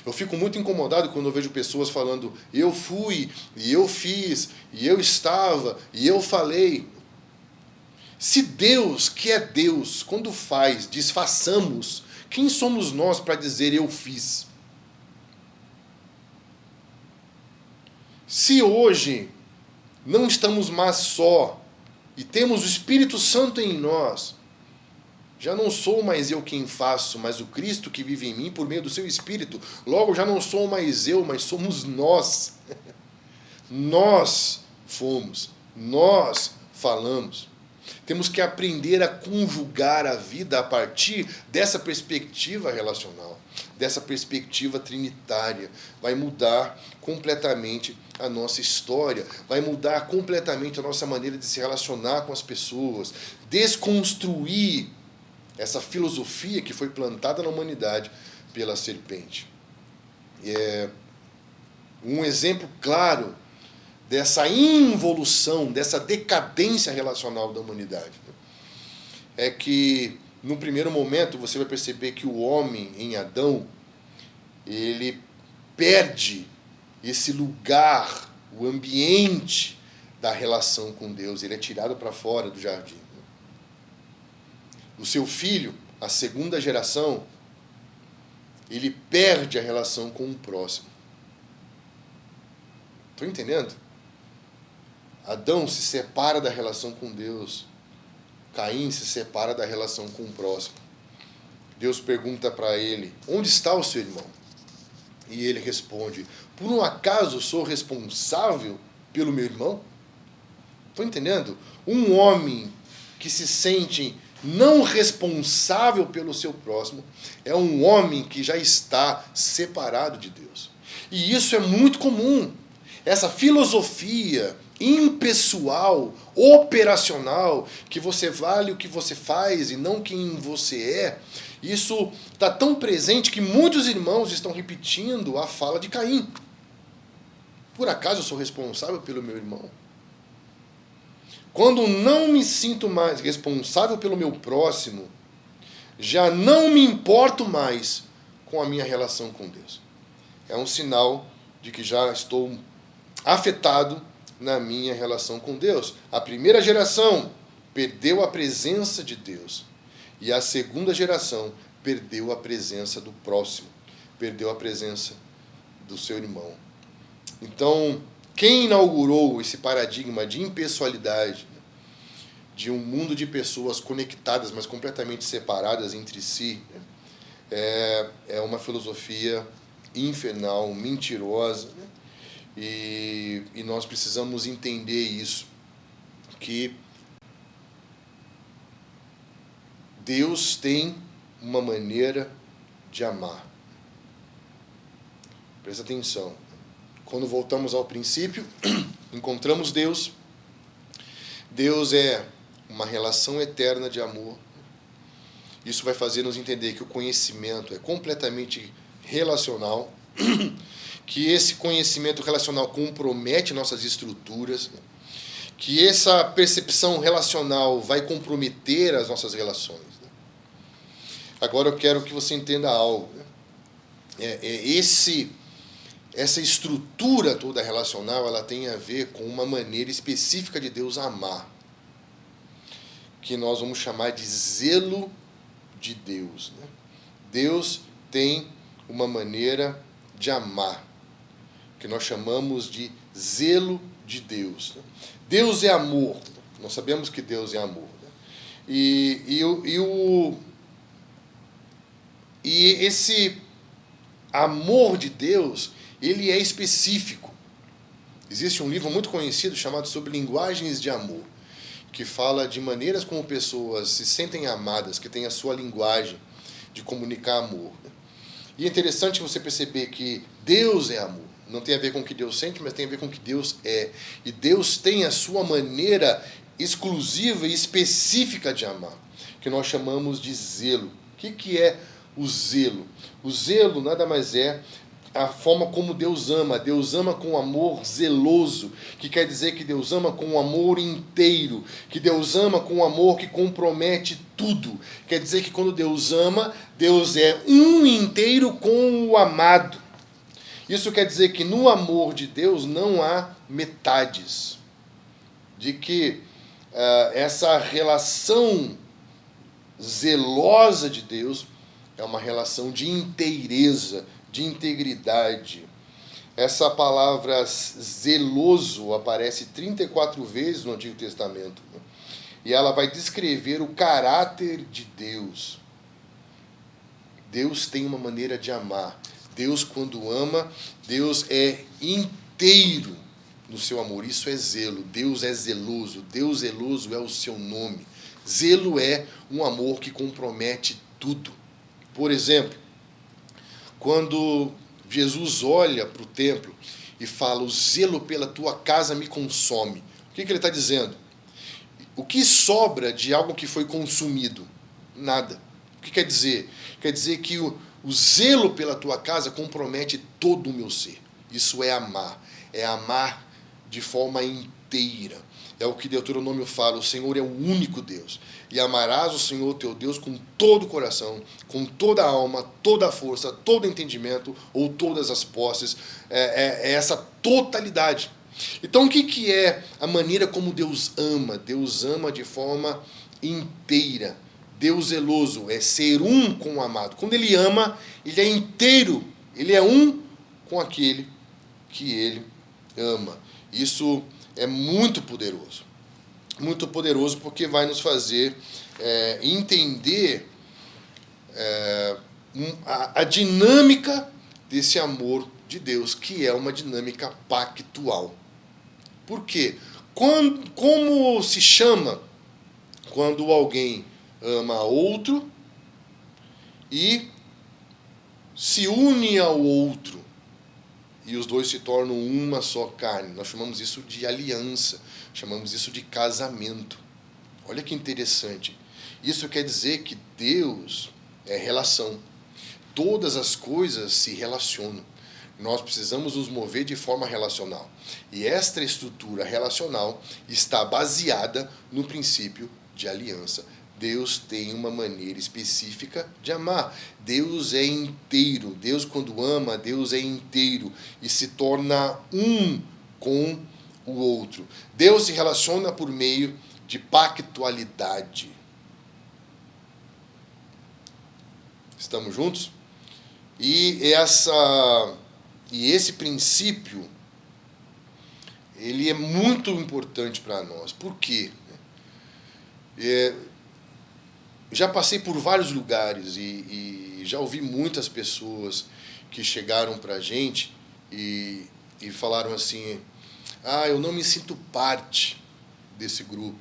Eu fico muito incomodado quando eu vejo pessoas falando: eu fui, e eu fiz, e eu estava, e eu falei. Se Deus, que é Deus, quando faz, diz façamos, quem somos nós para dizer eu fiz? Se hoje não estamos mais só e temos o Espírito Santo em nós, já não sou mais eu quem faço, mas o Cristo que vive em mim por meio do seu Espírito. Logo, já não sou mais eu, mas somos nós. Nós fomos, nós falamos. Temos que aprender a conjugar a vida a partir dessa perspectiva relacional, dessa perspectiva trinitária. Vai mudar completamente a nossa história, vai mudar completamente a nossa maneira de se relacionar com as pessoas, desconstruir essa filosofia que foi plantada na humanidade pela serpente. Um exemplo claro dessa involução, dessa decadência relacional da humanidade é que, no primeiro momento, você vai perceber que o homem, em Adão, ele perde esse lugar, o ambiente da relação com Deus. Ele é tirado para fora do jardim. O seu filho, a segunda geração, ele perde a relação com o próximo. Estão entendendo? Adão se separa da relação com Deus. Caim se separa da relação com o próximo. Deus pergunta para ele: onde está o seu irmão? E ele responde: por um acaso sou responsável pelo meu irmão? Estão entendendo? Um homem que se sente não responsável pelo seu próximo é um homem que já está separado de Deus. E isso é muito comum. Essa filosofia impessoal, operacional, que você vale o que você faz e não quem você é, isso está tão presente que muitos irmãos estão repetindo a fala de Caim. Por acaso eu sou responsável pelo meu irmão? Quando não me sinto mais responsável pelo meu próximo, já não me importo mais com a minha relação com Deus. É um sinal de que já estou afetado na minha relação com Deus. A primeira geração perdeu a presença de Deus. E a segunda geração perdeu a presença do próximo. Perdeu a presença do seu irmão. Então, quem inaugurou esse paradigma de impessoalidade, de um mundo de pessoas conectadas, mas completamente separadas entre si, é uma filosofia infernal, mentirosa, né? E nós precisamos entender isso, que Deus tem uma maneira de amar. Presta atenção. Quando voltamos ao princípio, encontramos Deus. Deus é uma relação eterna de amor. Isso vai fazer nos entender que o conhecimento é completamente relacional, que esse conhecimento relacional compromete nossas estruturas, que essa percepção relacional vai comprometer as nossas relações. Agora eu quero que você entenda algo. Essa estrutura toda relacional, ela tem a ver com uma maneira específica de Deus amar, que nós vamos chamar de zelo de Deus. Deus tem uma maneira de amar, que nós chamamos de zelo de Deus. Deus é amor. Nós sabemos que Deus é amor. E esse amor de Deus, ele é específico. Existe um livro muito conhecido chamado Sobre Linguagens de Amor, que fala de maneiras como pessoas se sentem amadas, que têm a sua linguagem de comunicar amor. E é interessante você perceber que Deus é amor. Não tem a ver com o que Deus sente, mas tem a ver com o que Deus é. E Deus tem a sua maneira exclusiva e específica de amar, que nós chamamos de zelo. O que é o zelo? O zelo nada mais é a forma como Deus ama. Deus ama com amor zeloso, que quer dizer que Deus ama com um amor inteiro, que Deus ama com um amor que compromete tudo. Quer dizer que quando Deus ama, Deus é um inteiro com o amado. Isso quer dizer que no amor de Deus não há metades, de que essa relação zelosa de Deus é uma relação de inteireza, de integridade. Essa palavra zeloso aparece 34 vezes no Antigo Testamento. E ela vai descrever o caráter de Deus. Deus tem uma maneira de amar. Deus, quando ama, Deus é inteiro no seu amor. Isso é zelo. Deus é zeloso. Deus zeloso é o seu nome. Zelo é um amor que compromete tudo. Por exemplo, quando Jesus olha para o templo e fala: o zelo pela tua casa me consome. O que ele está dizendo? O que sobra de algo que foi consumido? Nada. O que quer dizer? Quer dizer que o zelo pela tua casa compromete todo o meu ser. Isso é amar. É amar de forma inteira. É o que Deuteronômio fala: o Senhor é o único Deus. E amarás o Senhor teu Deus com todo o coração, com toda a alma, toda a força, todo o entendimento ou todas as posses. É essa totalidade. Então, o que é a maneira como Deus ama? Deus ama de forma inteira. Deus zeloso é ser um com o amado. Quando ele ama, ele é inteiro. Ele é um com aquele que ele ama. Isso é muito poderoso. Muito poderoso, porque vai nos fazer entender a dinâmica desse amor de Deus, que é uma dinâmica pactual. Por quê? Como se chama quando alguém ama outro e se une ao outro, e os dois se tornam uma só carne? Nós chamamos isso de aliança, chamamos isso de casamento. Olha que interessante. Isso quer dizer que Deus é relação. Todas as coisas se relacionam. Nós precisamos nos mover de forma relacional. E esta estrutura relacional está baseada no princípio de aliança. Deus tem uma maneira específica de amar. Deus é inteiro. Deus, quando ama, Deus é inteiro e se torna um com o outro. Deus se relaciona por meio de pactualidade. Estamos juntos? E esse princípio, ele é muito importante para nós. Por quê? Já passei por vários lugares e já ouvi muitas pessoas que chegaram para a gente e falaram assim: eu não me sinto parte desse grupo,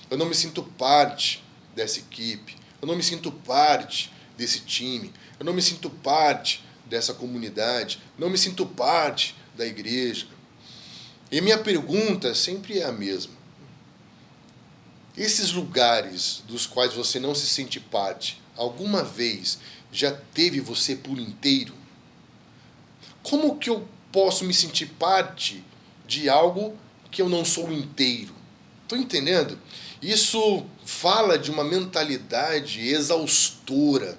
eu não me sinto parte dessa equipe, eu não me sinto parte desse time, eu não me sinto parte dessa comunidade, não me sinto parte da igreja. E minha pergunta sempre é a mesma. Esses lugares dos quais você não se sente parte, alguma vez já teve você por inteiro? Como que eu posso me sentir parte de algo que eu não sou inteiro? Estou entendendo? Isso fala de uma mentalidade exaustora.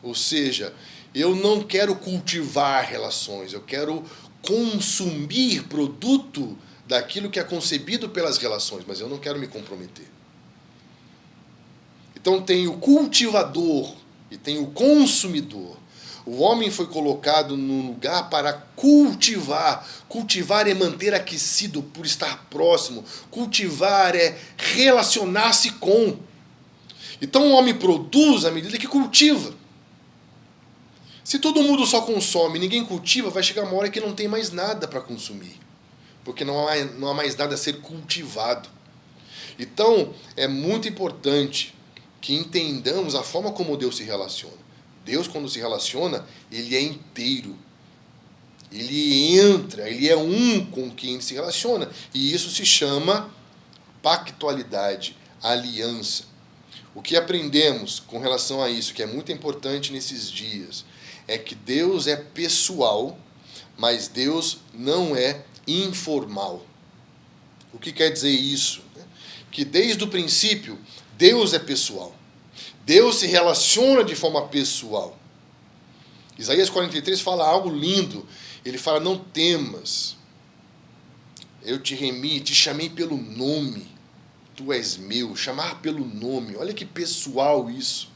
Ou seja, eu não quero cultivar relações, eu quero consumir produto daquilo que é concebido pelas relações, mas eu não quero me comprometer. Então tem o cultivador e tem o consumidor. O homem foi colocado num lugar para cultivar. Cultivar é manter aquecido por estar próximo. Cultivar é relacionar-se com. Então o homem produz à medida que cultiva. Se todo mundo só consome e ninguém cultiva, vai chegar uma hora que não tem mais nada para consumir. Porque não há mais nada a ser cultivado. Então, é muito importante que entendamos a forma como Deus se relaciona. Deus, quando se relaciona, ele é inteiro. Ele entra, ele é um com quem se relaciona. E isso se chama pactualidade, aliança. O que aprendemos com relação a isso, que é muito importante nesses dias, é que Deus é pessoal, mas Deus não é informal. O que quer dizer isso? Que desde o princípio, Deus é pessoal. Deus se relaciona de forma pessoal. Isaías 43 fala algo lindo. Ele fala: não temas, eu te remi, te chamei pelo nome, tu és meu. Chamar pelo nome, olha que pessoal isso.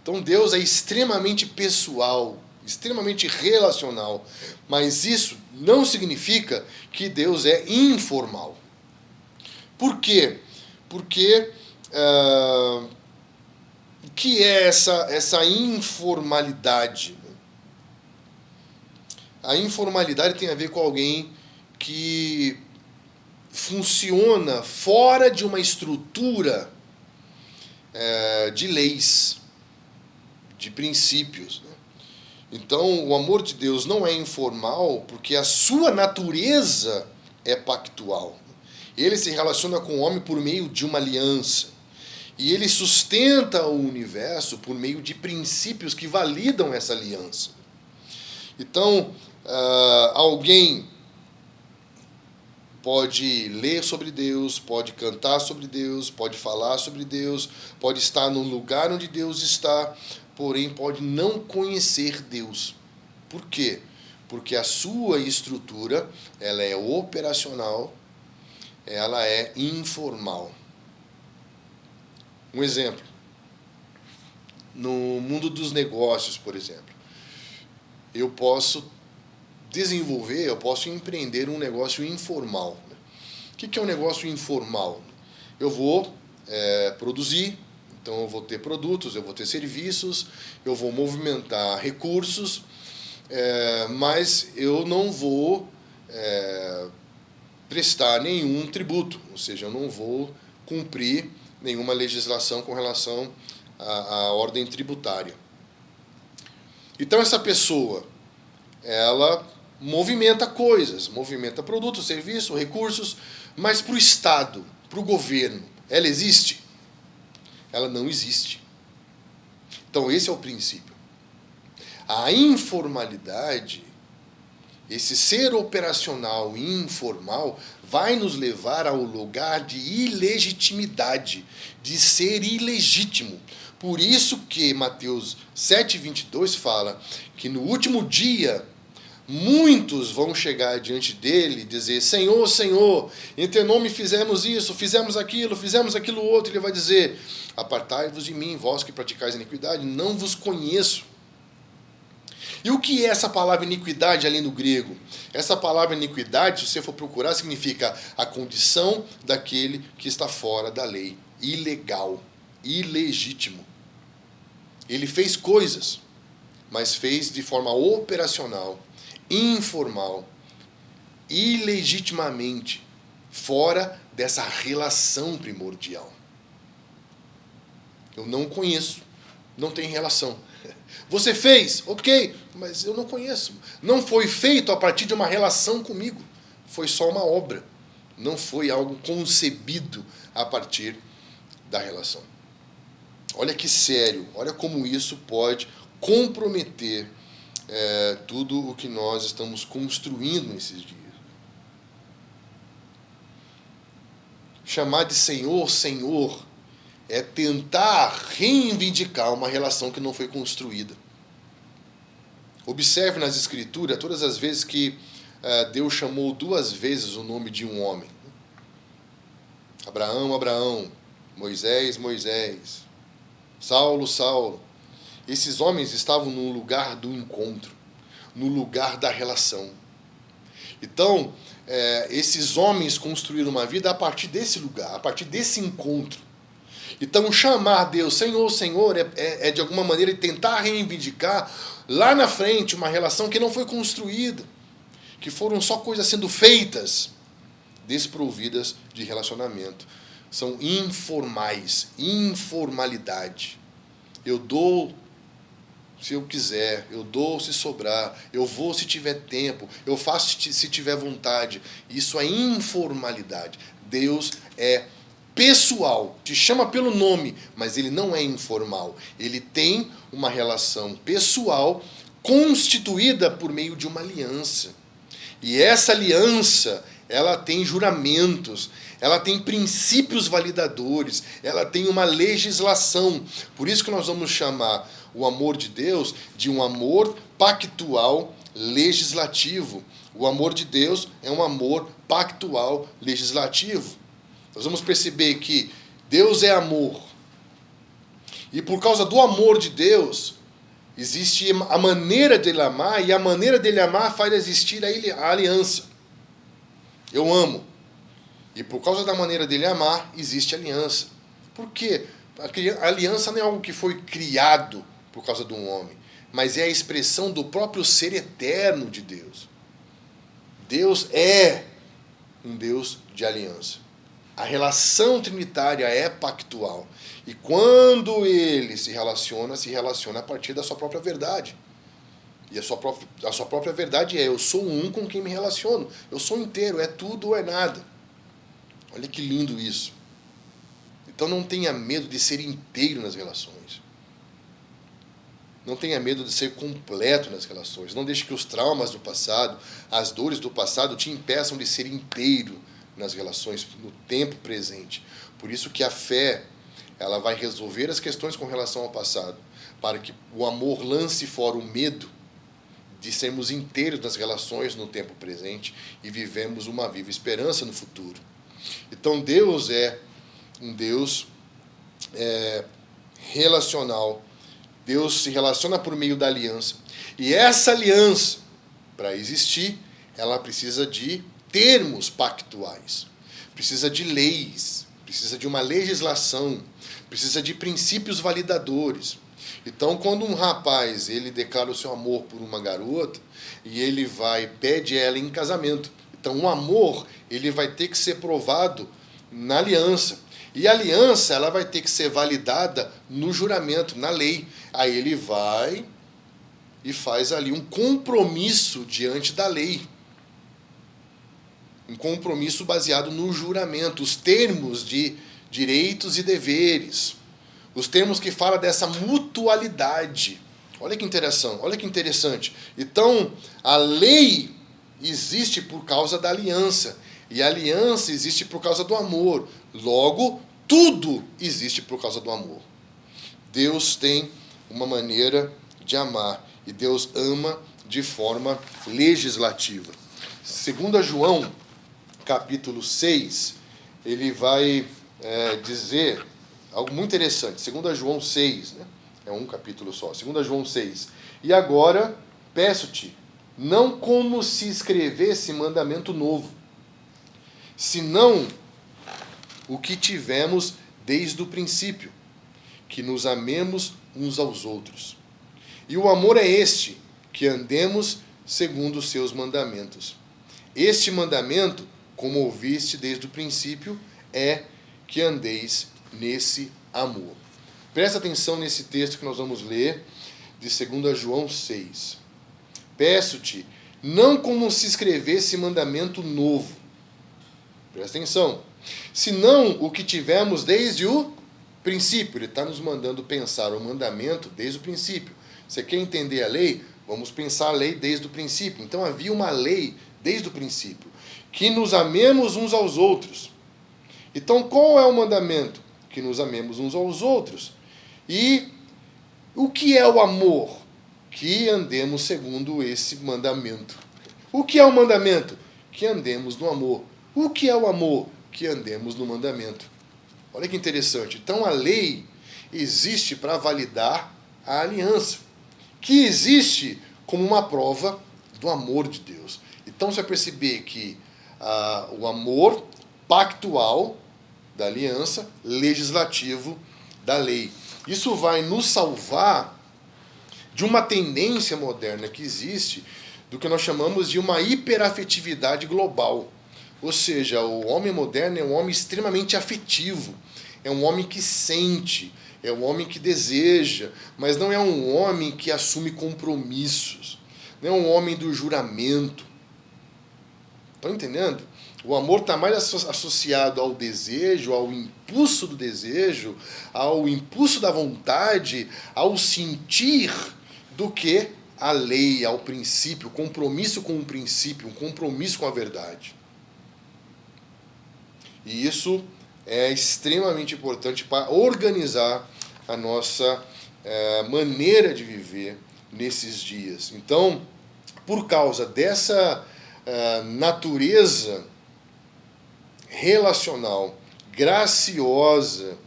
Então Deus é extremamente pessoal, extremamente relacional, mas isso não significa que Deus é informal. Por quê? Porque o que é essa informalidade? A informalidade tem a ver com alguém que funciona fora de uma estrutura de leis, de princípios. Então, o amor de Deus não é informal porque a sua natureza é pactual. Ele se relaciona com o homem por meio de uma aliança. E ele sustenta o universo por meio de princípios que validam essa aliança. Então, alguém pode ler sobre Deus, pode cantar sobre Deus, pode falar sobre Deus, pode estar no lugar onde Deus está, porém pode não conhecer Deus. Por quê? Porque a sua estrutura, ela é operacional, ela é informal. Um exemplo, no mundo dos negócios, por exemplo, eu posso desenvolver, eu posso empreender um negócio informal. O que é um negócio informal? Eu vou produzir, então eu vou ter produtos, eu vou ter serviços, eu vou movimentar recursos, mas eu não vou prestar nenhum tributo, ou seja, eu não vou cumprir nenhuma legislação com relação à ordem tributária. Então essa pessoa, ela movimenta coisas, movimenta produtos, serviços, recursos, mas para o Estado, para o governo, ela existe? Ela não existe. Então esse é o princípio. A informalidade, esse ser operacional e informal, vai nos levar ao lugar de ilegitimidade, de ser ilegítimo. Por isso que Mateus 7,22 fala que no último dia Muitos vão chegar diante dele e dizer: Senhor, Senhor, em teu nome fizemos isso, fizemos aquilo outro. Ele vai dizer: apartai-vos de mim, vós que praticais iniquidade, não vos conheço. E o que é essa palavra iniquidade ali no grego? Essa palavra iniquidade, se você for procurar, significa a condição daquele que está fora da lei, ilegal, ilegítimo. Ele fez coisas, mas fez de forma operacional, informal, ilegitimamente, fora dessa relação primordial. Eu não conheço, não tem relação. Você fez, ok, mas eu não conheço. Não foi feito a partir de uma relação comigo. Foi só uma obra. Não foi algo concebido a partir da relação. Olha que sério, olha como isso pode comprometer tudo o que nós estamos construindo nesses dias. Chamar de Senhor, Senhor, é tentar reivindicar uma relação que não foi construída. Observe nas Escrituras todas as vezes que Deus chamou 2 vezes o nome de um homem. Abraão, Abraão, Moisés, Moisés, Saulo, Saulo. Esses homens estavam no lugar do encontro, no lugar da relação. Então, esses homens construíram uma vida a partir desse lugar, a partir desse encontro. Então, chamar Deus Senhor, Senhor, é de alguma maneira tentar reivindicar lá na frente uma relação que não foi construída, que foram só coisas sendo feitas, desprovidas de relacionamento. São informais, informalidade. Eu dou se eu quiser, eu dou se sobrar, eu vou se tiver tempo, eu faço se tiver vontade. Isso é informalidade. Deus é pessoal, te chama pelo nome, mas ele não é informal. Ele tem uma relação pessoal constituída por meio de uma aliança. E essa aliança, ela tem juramentos, ela tem princípios validadores, ela tem uma legislação. Por isso que nós vamos chamar o amor de Deus de um amor pactual legislativo. O amor de Deus é um amor pactual legislativo. Nós vamos perceber que Deus é amor. E por causa do amor de Deus, existe a maneira dele amar, e a maneira dele amar faz existir a aliança. Eu amo. E por causa da maneira dele amar, existe aliança. Por quê? A aliança não é algo que foi criado por causa de um homem, mas é a expressão do próprio ser eterno de Deus. Deus é um Deus de aliança. A relação trinitária é pactual. E quando ele se relaciona a partir da sua própria verdade. E a sua própria verdade é: eu sou um com quem me relaciono. Eu sou inteiro, é tudo ou é nada. Olha que lindo isso. Então não tenha medo de ser inteiro nas relações. Não tenha medo de ser completo nas relações. Não deixe que os traumas do passado, as dores do passado te impeçam de ser inteiro nas relações, no tempo presente. Por isso que a fé, ela vai resolver as questões com relação ao passado, para que o amor lance fora o medo de sermos inteiros nas relações no tempo presente e vivemos uma viva esperança no futuro. Então Deus é um Deus relacional. Deus se relaciona por meio da aliança. E essa aliança, para existir, ela precisa de termos pactuais, precisa de leis, precisa de uma legislação, precisa de princípios validadores. Então, quando um rapaz ele declara o seu amor por uma garota e ele pede ela em casamento, então o amor ele vai ter que ser provado na aliança. E a aliança ela vai ter que ser validada no juramento, na lei. Aí ele vai e faz ali um compromisso diante da lei. Um compromisso baseado no juramento, os termos de direitos e deveres, os termos que falam dessa mutualidade. Olha que interessante. Então, a lei existe por causa da aliança, e a aliança existe por causa do amor. Logo, tudo existe por causa do amor. Deus tem uma maneira de amar, e Deus ama de forma legislativa. Segundo João, capítulo 6, ele vai dizer algo muito interessante. 2 João 6, né? É um capítulo só. 2 João 6. E agora, peço-te, não como se escrevesse mandamento novo, senão o que tivemos desde o princípio, que nos amemos uns aos outros. E o amor é este, que andemos segundo os seus mandamentos. Este mandamento, como ouviste desde o princípio, é que andeis nesse amor. Presta atenção nesse texto que nós vamos ler, de 2 João 6. Peço-te, não como se escrevesse mandamento novo. Presta atenção. Senão o que tivemos desde o princípio. Ele está nos mandando pensar o mandamento desde o princípio. Você quer entender a lei? Vamos pensar a lei desde o princípio. Então havia uma lei desde o princípio. Que nos amemos uns aos outros. Então qual é o mandamento? Que nos amemos uns aos outros. E o que é o amor? Que andemos segundo esse mandamento. O que é o mandamento? Que andemos no amor. O que é o amor? Que andemos no mandamento. Olha que interessante. Então a lei existe para validar a aliança, que existe como uma prova do amor de Deus. Então você vai perceber que o amor pactual da aliança, legislativo da lei. Isso vai nos salvar de uma tendência moderna que existe, do que nós chamamos de uma hiperafetividade global. Ou seja, o homem moderno é um homem extremamente afetivo, é um homem que sente, é um homem que deseja, mas não é um homem que assume compromissos, não é um homem do juramento. Estão entendendo? O amor está mais associado ao desejo, ao impulso do desejo, ao impulso da vontade, ao sentir, do que a lei, ao princípio, o compromisso com o princípio, um compromisso com a verdade. E isso é extremamente importante para organizar a nossa maneira de viver nesses dias. Então, por causa dessa natureza relacional, graciosa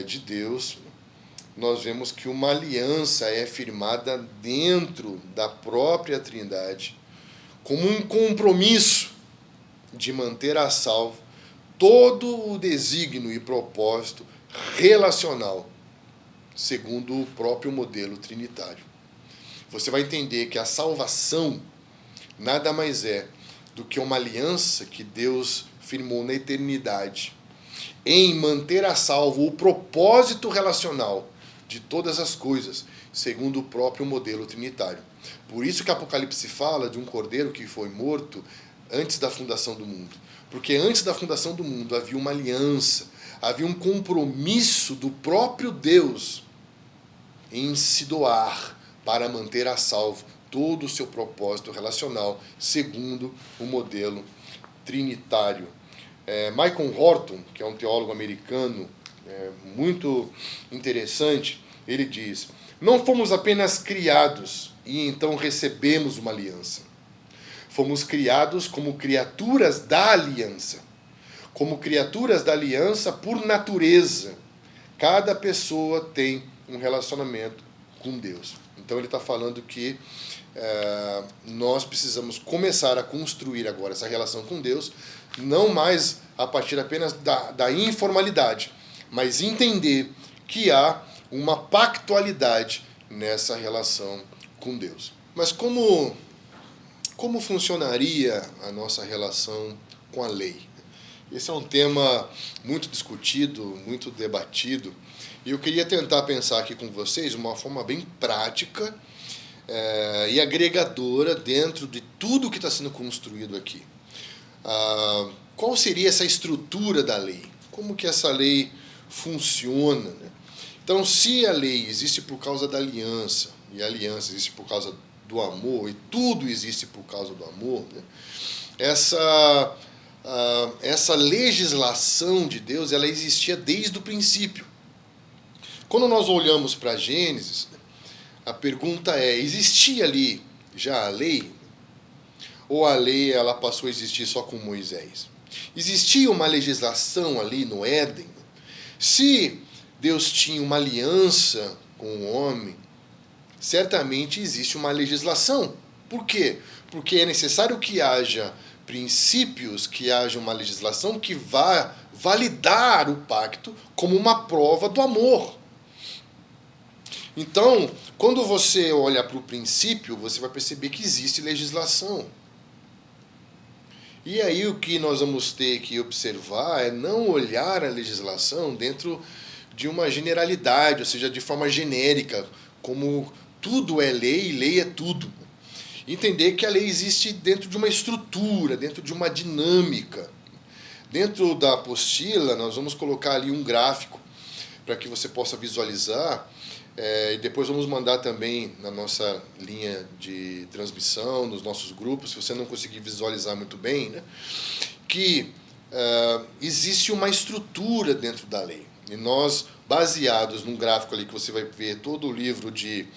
de Deus, nós vemos que uma aliança é firmada dentro da própria Trindade, como um compromisso de manter a salvo todo o desígnio e propósito relacional, segundo o próprio modelo trinitário. Você vai entender que a salvação nada mais é do que uma aliança que Deus firmou na eternidade, em manter a salvo o propósito relacional de todas as coisas, segundo o próprio modelo trinitário. Por isso que Apocalipse fala de um cordeiro que foi morto antes da fundação do mundo. Porque antes da fundação do mundo havia uma aliança, havia um compromisso do próprio Deus em se doar para manter a salvo todo o seu propósito relacional, segundo o modelo trinitário. Michael Horton, que é um teólogo americano muito interessante, ele diz: não fomos apenas criados e então recebemos uma aliança. Fomos criados como criaturas da aliança. Como criaturas da aliança por natureza. Cada pessoa tem um relacionamento com Deus. Então ele está falando que nós precisamos começar a construir agora essa relação com Deus, não mais a partir apenas da informalidade, mas entender que há uma pactualidade nessa relação com Deus. Mas como funcionaria a nossa relação com a lei? Esse é um tema muito discutido, muito debatido, e eu queria tentar pensar aqui com vocês de uma forma bem prática e agregadora dentro de tudo que está sendo construído aqui. Qual seria essa estrutura da lei? Como que essa lei funciona, né? Então, se a lei existe por causa da aliança, e a aliança existe por causa do amor, e tudo existe por causa do amor, né? Essa legislação de Deus, ela existia desde o princípio. Quando nós olhamos para Gênesis, a pergunta é: existia ali já a lei? Ou a lei ela passou a existir só com Moisés? Existia uma legislação ali no Éden? Se Deus tinha uma aliança com o homem, certamente existe uma legislação. Por quê? Porque é necessário que haja princípios, que haja uma legislação que vá validar o pacto como uma prova do amor. Então, quando você olha para o princípio, você vai perceber que existe legislação. E aí o que nós vamos ter que observar é não olhar a legislação dentro de uma generalidade, ou seja, de forma genérica, como tudo é lei e lei é tudo. Entender que a lei existe dentro de uma estrutura, dentro de uma dinâmica. Dentro da apostila, nós vamos colocar ali um gráfico para que você possa visualizar. E depois vamos mandar também na nossa linha de transmissão, nos nossos grupos, se você não conseguir visualizar muito bem, né, que existe uma estrutura dentro da lei. E nós, baseados num gráfico ali que você vai ver todo o livro de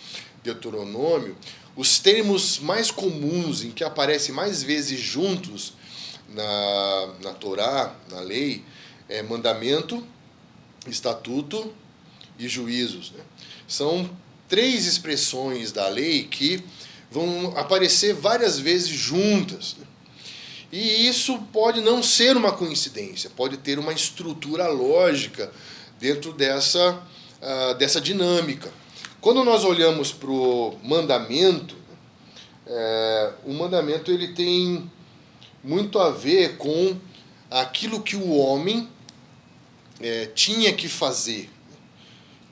Deuteronômio, os termos mais comuns, em que aparecem mais vezes juntos na Torá, na lei, é mandamento, estatuto e juízos, né? São 3 expressões da lei que vão aparecer várias vezes juntas, né? E isso pode não ser uma coincidência, pode ter uma estrutura lógica dentro dessa dinâmica. Quando nós olhamos para o mandamento ele tem muito a ver com aquilo que o homem tinha que fazer.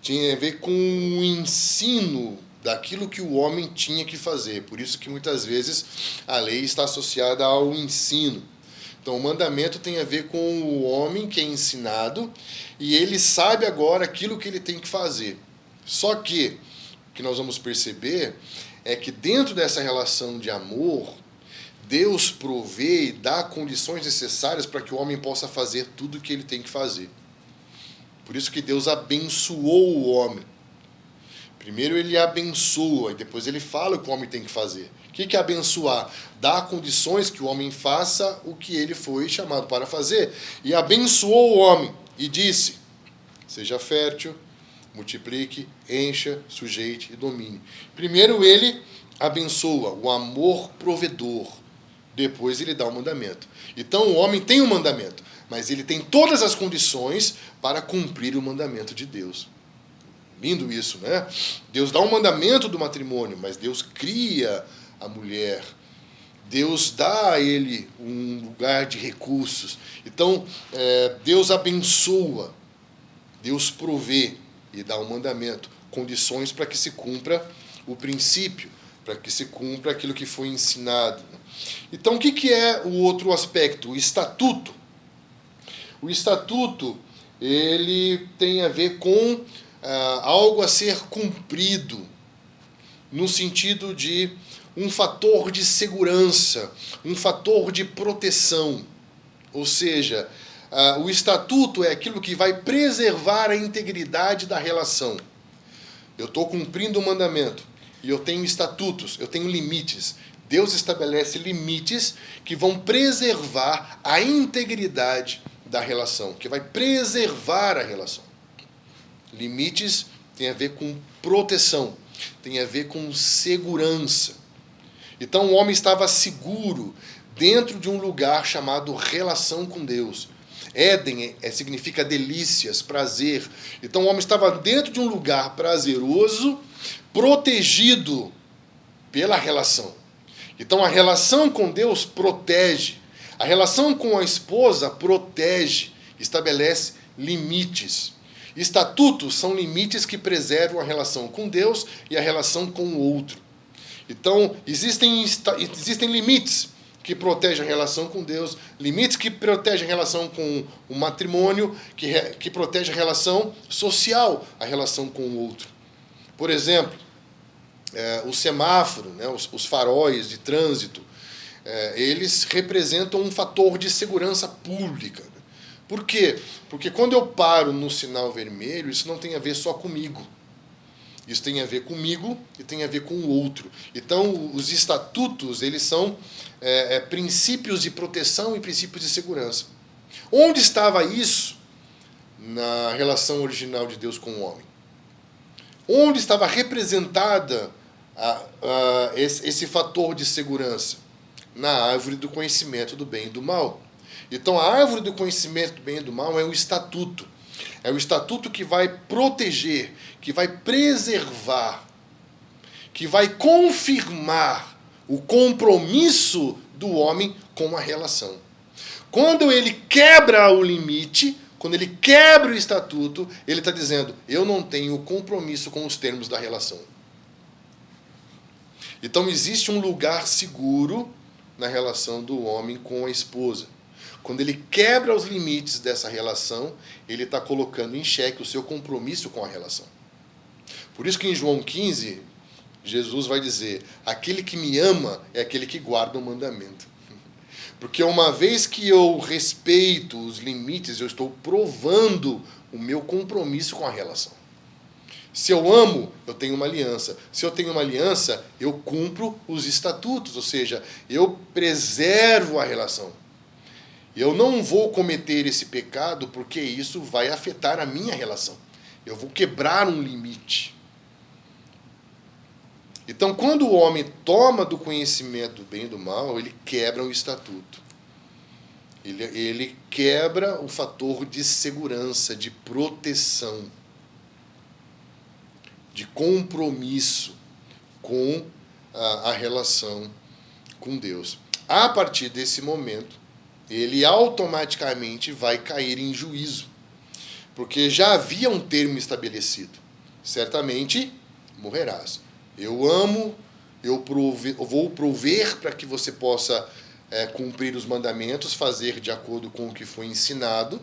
Tinha a ver com o ensino daquilo que o homem tinha que fazer. Por isso que muitas vezes a lei está associada ao ensino. Então o mandamento tem a ver com o homem que é ensinado e ele sabe agora aquilo que ele tem que fazer. Só que o que nós vamos perceber é que dentro dessa relação de amor, Deus provê e dá condições necessárias para que o homem possa fazer tudo o que ele tem que fazer. Por isso que Deus abençoou o homem. Primeiro ele abençoa e depois ele fala o que o homem tem que fazer. O que é abençoar? Dar condições que o homem faça o que ele foi chamado para fazer. E abençoou o homem e disse: seja fértil, multiplique, encha, sujeite e domine. Primeiro ele abençoa, o amor provedor. Depois ele dá o mandamento. Então o homem tem um mandamento, mas ele tem todas as condições para cumprir o mandamento de Deus. Lindo isso, né? Deus dá um mandamento do matrimônio, mas Deus cria a mulher. Deus dá a ele um lugar de recursos. Então, Deus abençoa, Deus provê e dá um mandamento, condições para que se cumpra o princípio, para que se cumpra aquilo que foi ensinado. Então, o que é o outro aspecto? O estatuto. O estatuto, ele tem a ver com algo a ser cumprido, no sentido de um fator de segurança, um fator de proteção. Ou seja, o estatuto é aquilo que vai preservar a integridade da relação. Eu estou cumprindo o mandamento e eu tenho estatutos, eu tenho limites. Deus estabelece limites que vão preservar a integridade da relação, que vai preservar a relação. Limites tem a ver com proteção, tem a ver com segurança. Então o homem estava seguro dentro de um lugar chamado relação com Deus. Éden significa delícias, prazer. Então o homem estava dentro de um lugar prazeroso, protegido pela relação. Então a relação com Deus protege. A relação com a esposa protege, estabelece limites. Estatutos são limites que preservam a relação com Deus e a relação com o outro. Então, existem limites que protegem a relação com Deus, limites que protegem a relação com o matrimônio, que protegem a relação social, a relação com o outro. Por exemplo, o semáforo, né, os faróis de trânsito, eles representam um fator de segurança pública. Por quê? Porque quando eu paro no sinal vermelho, isso não tem a ver só comigo. Isso tem a ver comigo e tem a ver com o outro. Então, os estatutos, eles são princípios de proteção e princípios de segurança. Onde estava isso na relação original de Deus com o homem? Onde estava representada esse fator de segurança? Na árvore do conhecimento do bem e do mal. Então, a árvore do conhecimento do bem e do mal é o estatuto. É o estatuto que vai proteger, que vai preservar, que vai confirmar o compromisso do homem com a relação. Quando ele quebra o limite, quando ele quebra o estatuto, ele está dizendo, eu não tenho compromisso com os termos da relação. Então existe um lugar seguro na relação do homem com a esposa. Quando ele quebra os limites dessa relação, ele está colocando em xeque o seu compromisso com a relação. Por isso que em João 15, Jesus vai dizer, aquele que me ama é aquele que guarda o mandamento. Porque uma vez que eu respeito os limites, eu estou provando o meu compromisso com a relação. Se eu amo, eu tenho uma aliança. Se eu tenho uma aliança, eu cumpro os estatutos, ou seja, eu preservo a relação. Eu não vou cometer esse pecado porque isso vai afetar a minha relação. Eu vou quebrar um limite. Então, quando o homem toma do conhecimento do bem e do mal, ele quebra o estatuto. Ele quebra o fator de segurança, de proteção, de compromisso com a relação com Deus. A partir desse momento, ele automaticamente vai cair em juízo, porque já havia um termo estabelecido. Certamente morrerás. Eu amo, eu vou prover para que você possa cumprir os mandamentos, fazer de acordo com o que foi ensinado.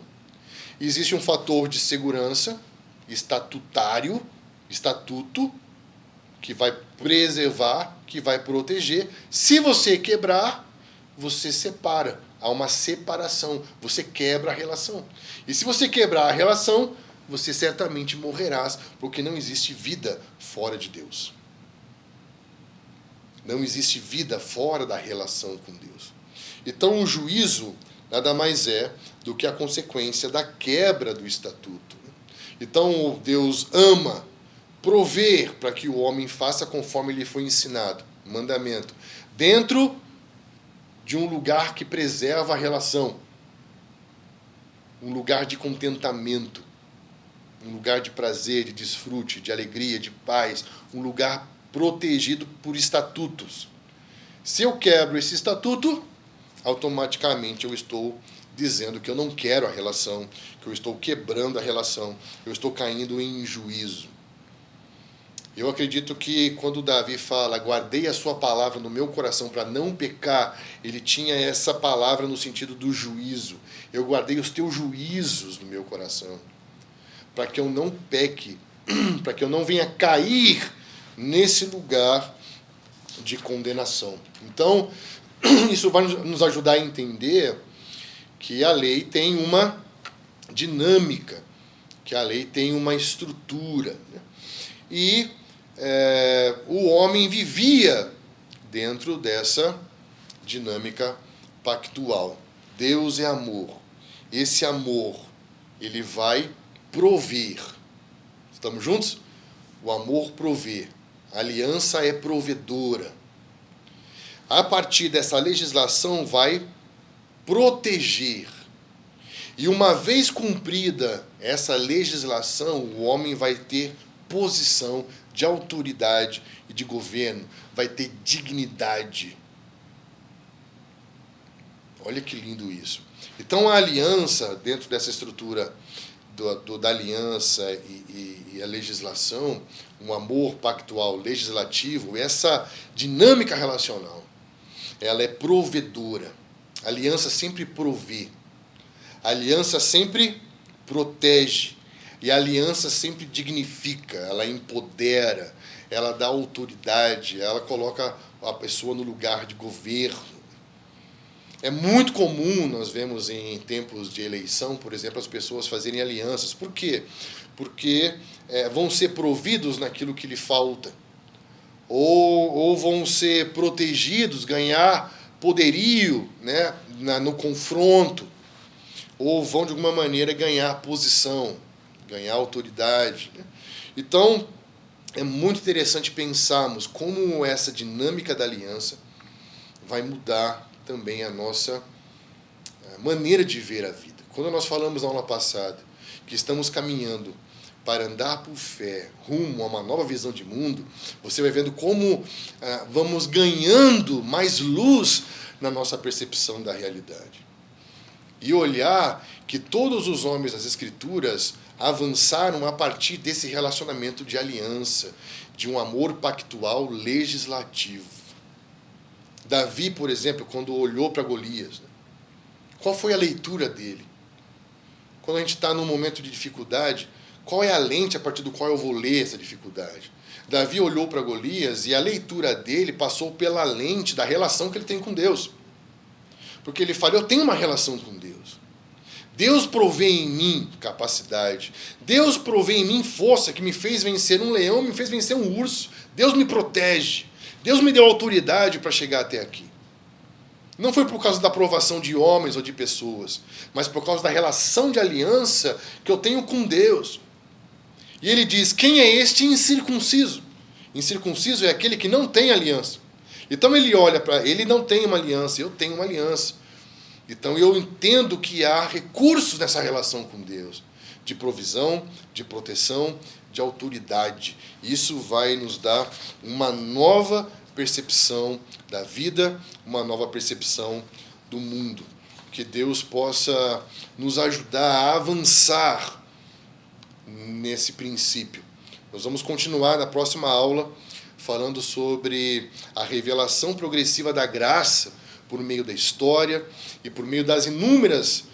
Existe um fator de segurança estatuto, que vai preservar, que vai proteger. Se você quebrar, você separa. Há uma separação. Você quebra a relação. E se você quebrar a relação, você certamente morrerás, porque não existe vida fora de Deus. Não existe vida fora da relação com Deus. Então, o juízo nada mais é do que a consequência da quebra do estatuto. Então, Deus ama prover para que o homem faça conforme lhe foi ensinado, mandamento, dentro de um lugar que preserva a relação, um lugar de contentamento, um lugar de prazer, de desfrute, de alegria, de paz, um lugar protegido por estatutos. Se eu quebro esse estatuto, automaticamente eu estou dizendo que eu não quero a relação, que eu estou quebrando a relação, eu estou caindo em juízo. Eu acredito que quando Davi fala, guardei a sua palavra no meu coração para não pecar, ele tinha essa palavra no sentido do juízo. Eu guardei os teus juízos no meu coração, para que eu não peque, para que eu não venha cair nesse lugar de condenação. Então, isso vai nos ajudar a entender que a lei tem uma dinâmica, que a lei tem uma estrutura, né? E o homem vivia dentro dessa dinâmica pactual. Deus é amor. Esse amor, ele vai prover. Estamos juntos? O amor provê. A aliança é provedora. A partir dessa legislação vai proteger. E uma vez cumprida essa legislação, o homem vai ter posição de autoridade e de governo, vai ter dignidade. Olha que lindo isso. Então a aliança, dentro dessa estrutura da aliança e a legislação, um amor pactual legislativo, essa dinâmica relacional, ela é provedora. A aliança sempre provê. A aliança sempre protege. E a aliança sempre dignifica, ela empodera, ela dá autoridade, ela coloca a pessoa no lugar de governo. É muito comum, nós vemos em tempos de eleição, por exemplo, as pessoas fazerem alianças. Por quê? Porque vão ser providos naquilo que lhe falta, ou vão ser protegidos, ganhar poderio, né, no confronto, ou vão de alguma maneira ganhar posição, ganhar autoridade, né? Então, é muito interessante pensarmos como essa dinâmica da aliança vai mudar também a nossa maneira de ver a vida. Quando nós falamos na aula passada que estamos caminhando para andar por fé rumo a uma nova visão de mundo, você vai vendo como vamos ganhando mais luz na nossa percepção da realidade. E olhar que todos os homens das Escrituras avançaram a partir desse relacionamento de aliança, de um amor pactual legislativo. Davi, por exemplo, quando olhou para Golias, né? Qual foi a leitura dele? Quando a gente está num momento de dificuldade, qual é a lente a partir do qual eu vou ler essa dificuldade? Davi olhou para Golias e a leitura dele passou pela lente da relação que ele tem com Deus. Porque ele fala, eu tenho uma relação com Deus. Deus provê em mim capacidade. Deus provê em mim força que me fez vencer um leão, me fez vencer um urso. Deus me protege. Deus me deu autoridade para chegar até aqui. Não foi por causa da aprovação de homens ou de pessoas, mas por causa da relação de aliança que eu tenho com Deus. E ele diz, quem é este incircunciso? Incircunciso é aquele que não tem aliança. Então ele olha para ele, não tem uma aliança, eu tenho uma aliança. Então eu entendo que há recursos nessa relação com Deus, de provisão, de proteção, de autoridade. Isso vai nos dar uma nova percepção da vida, uma nova percepção do mundo. Que Deus possa nos ajudar a avançar nesse princípio. Nós vamos continuar na próxima aula falando sobre a revelação progressiva da graça por meio da história e por meio das inúmeras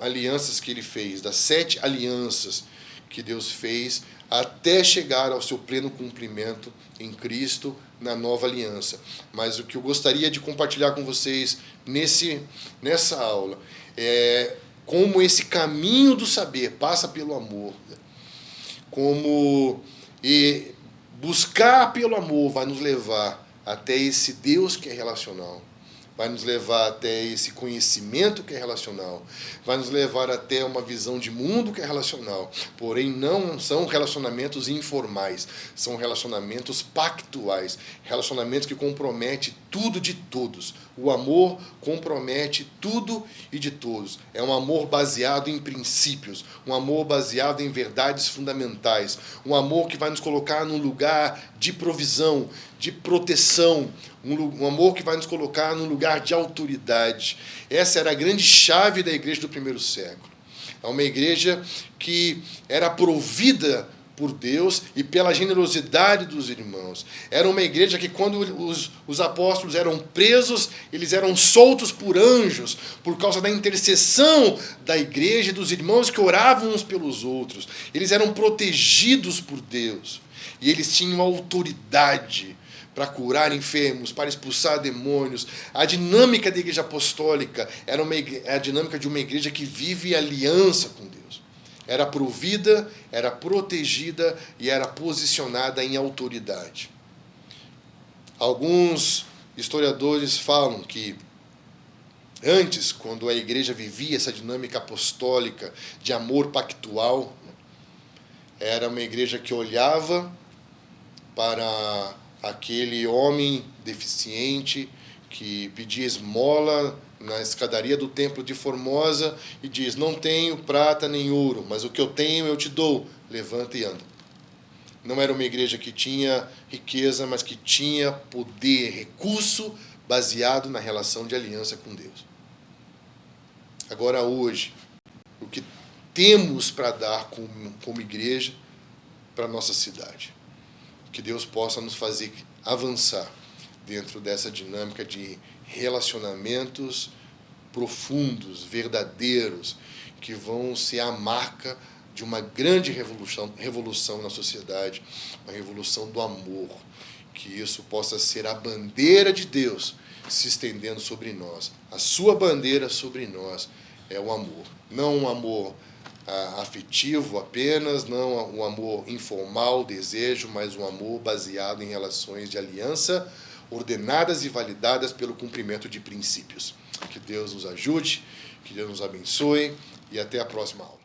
alianças que ele fez, das 7 alianças que Deus fez até chegar ao seu pleno cumprimento em Cristo na nova aliança. Mas o que eu gostaria de compartilhar com vocês nessa aula é como esse caminho do saber passa pelo amor, né? Como buscar pelo amor vai nos levar até esse Deus que é relacional, vai nos levar até esse conhecimento que é relacional, vai nos levar até uma visão de mundo que é relacional. Porém, não são relacionamentos informais, são relacionamentos pactuais, relacionamentos que comprometem tudo de todos. O amor compromete tudo e de todos. É um amor baseado em princípios, um amor baseado em verdades fundamentais, um amor que vai nos colocar num lugar de provisão, de proteção, um amor que vai nos colocar num lugar de autoridade. Essa era a grande chave da igreja do primeiro século. É uma igreja que era provida por Deus e pela generosidade dos irmãos. Era uma igreja que, quando os apóstolos eram presos, eles eram soltos por anjos, por causa da intercessão da igreja e dos irmãos que oravam uns pelos outros. Eles eram protegidos por Deus e eles tinham autoridade para curar enfermos, para expulsar demônios. A dinâmica da igreja apostólica era a dinâmica de uma igreja que vive aliança com Deus. Era provida, era protegida e era posicionada em autoridade. Alguns historiadores falam que antes, quando a igreja vivia essa dinâmica apostólica de amor pactual, era uma igreja que olhava para aquele homem deficiente que pedia esmola na escadaria do templo de Formosa e diz, não tenho prata nem ouro, mas o que eu tenho eu te dou, levanta e anda. Não era uma igreja que tinha riqueza, mas que tinha poder, recurso, baseado na relação de aliança com Deus. Agora, hoje, o que temos para dar como igreja para a nossa cidade? Que Deus possa nos fazer avançar dentro dessa dinâmica de relacionamentos profundos, verdadeiros, que vão ser a marca de uma grande revolução na sociedade, uma revolução do amor. Que isso possa ser a bandeira de Deus se estendendo sobre nós. A sua bandeira sobre nós é o amor. Não um amor afetivo apenas, não um amor informal, desejo, mas um amor baseado em relações de aliança, ordenadas e validadas pelo cumprimento de princípios. Que Deus nos ajude, que Deus nos abençoe e até a próxima aula.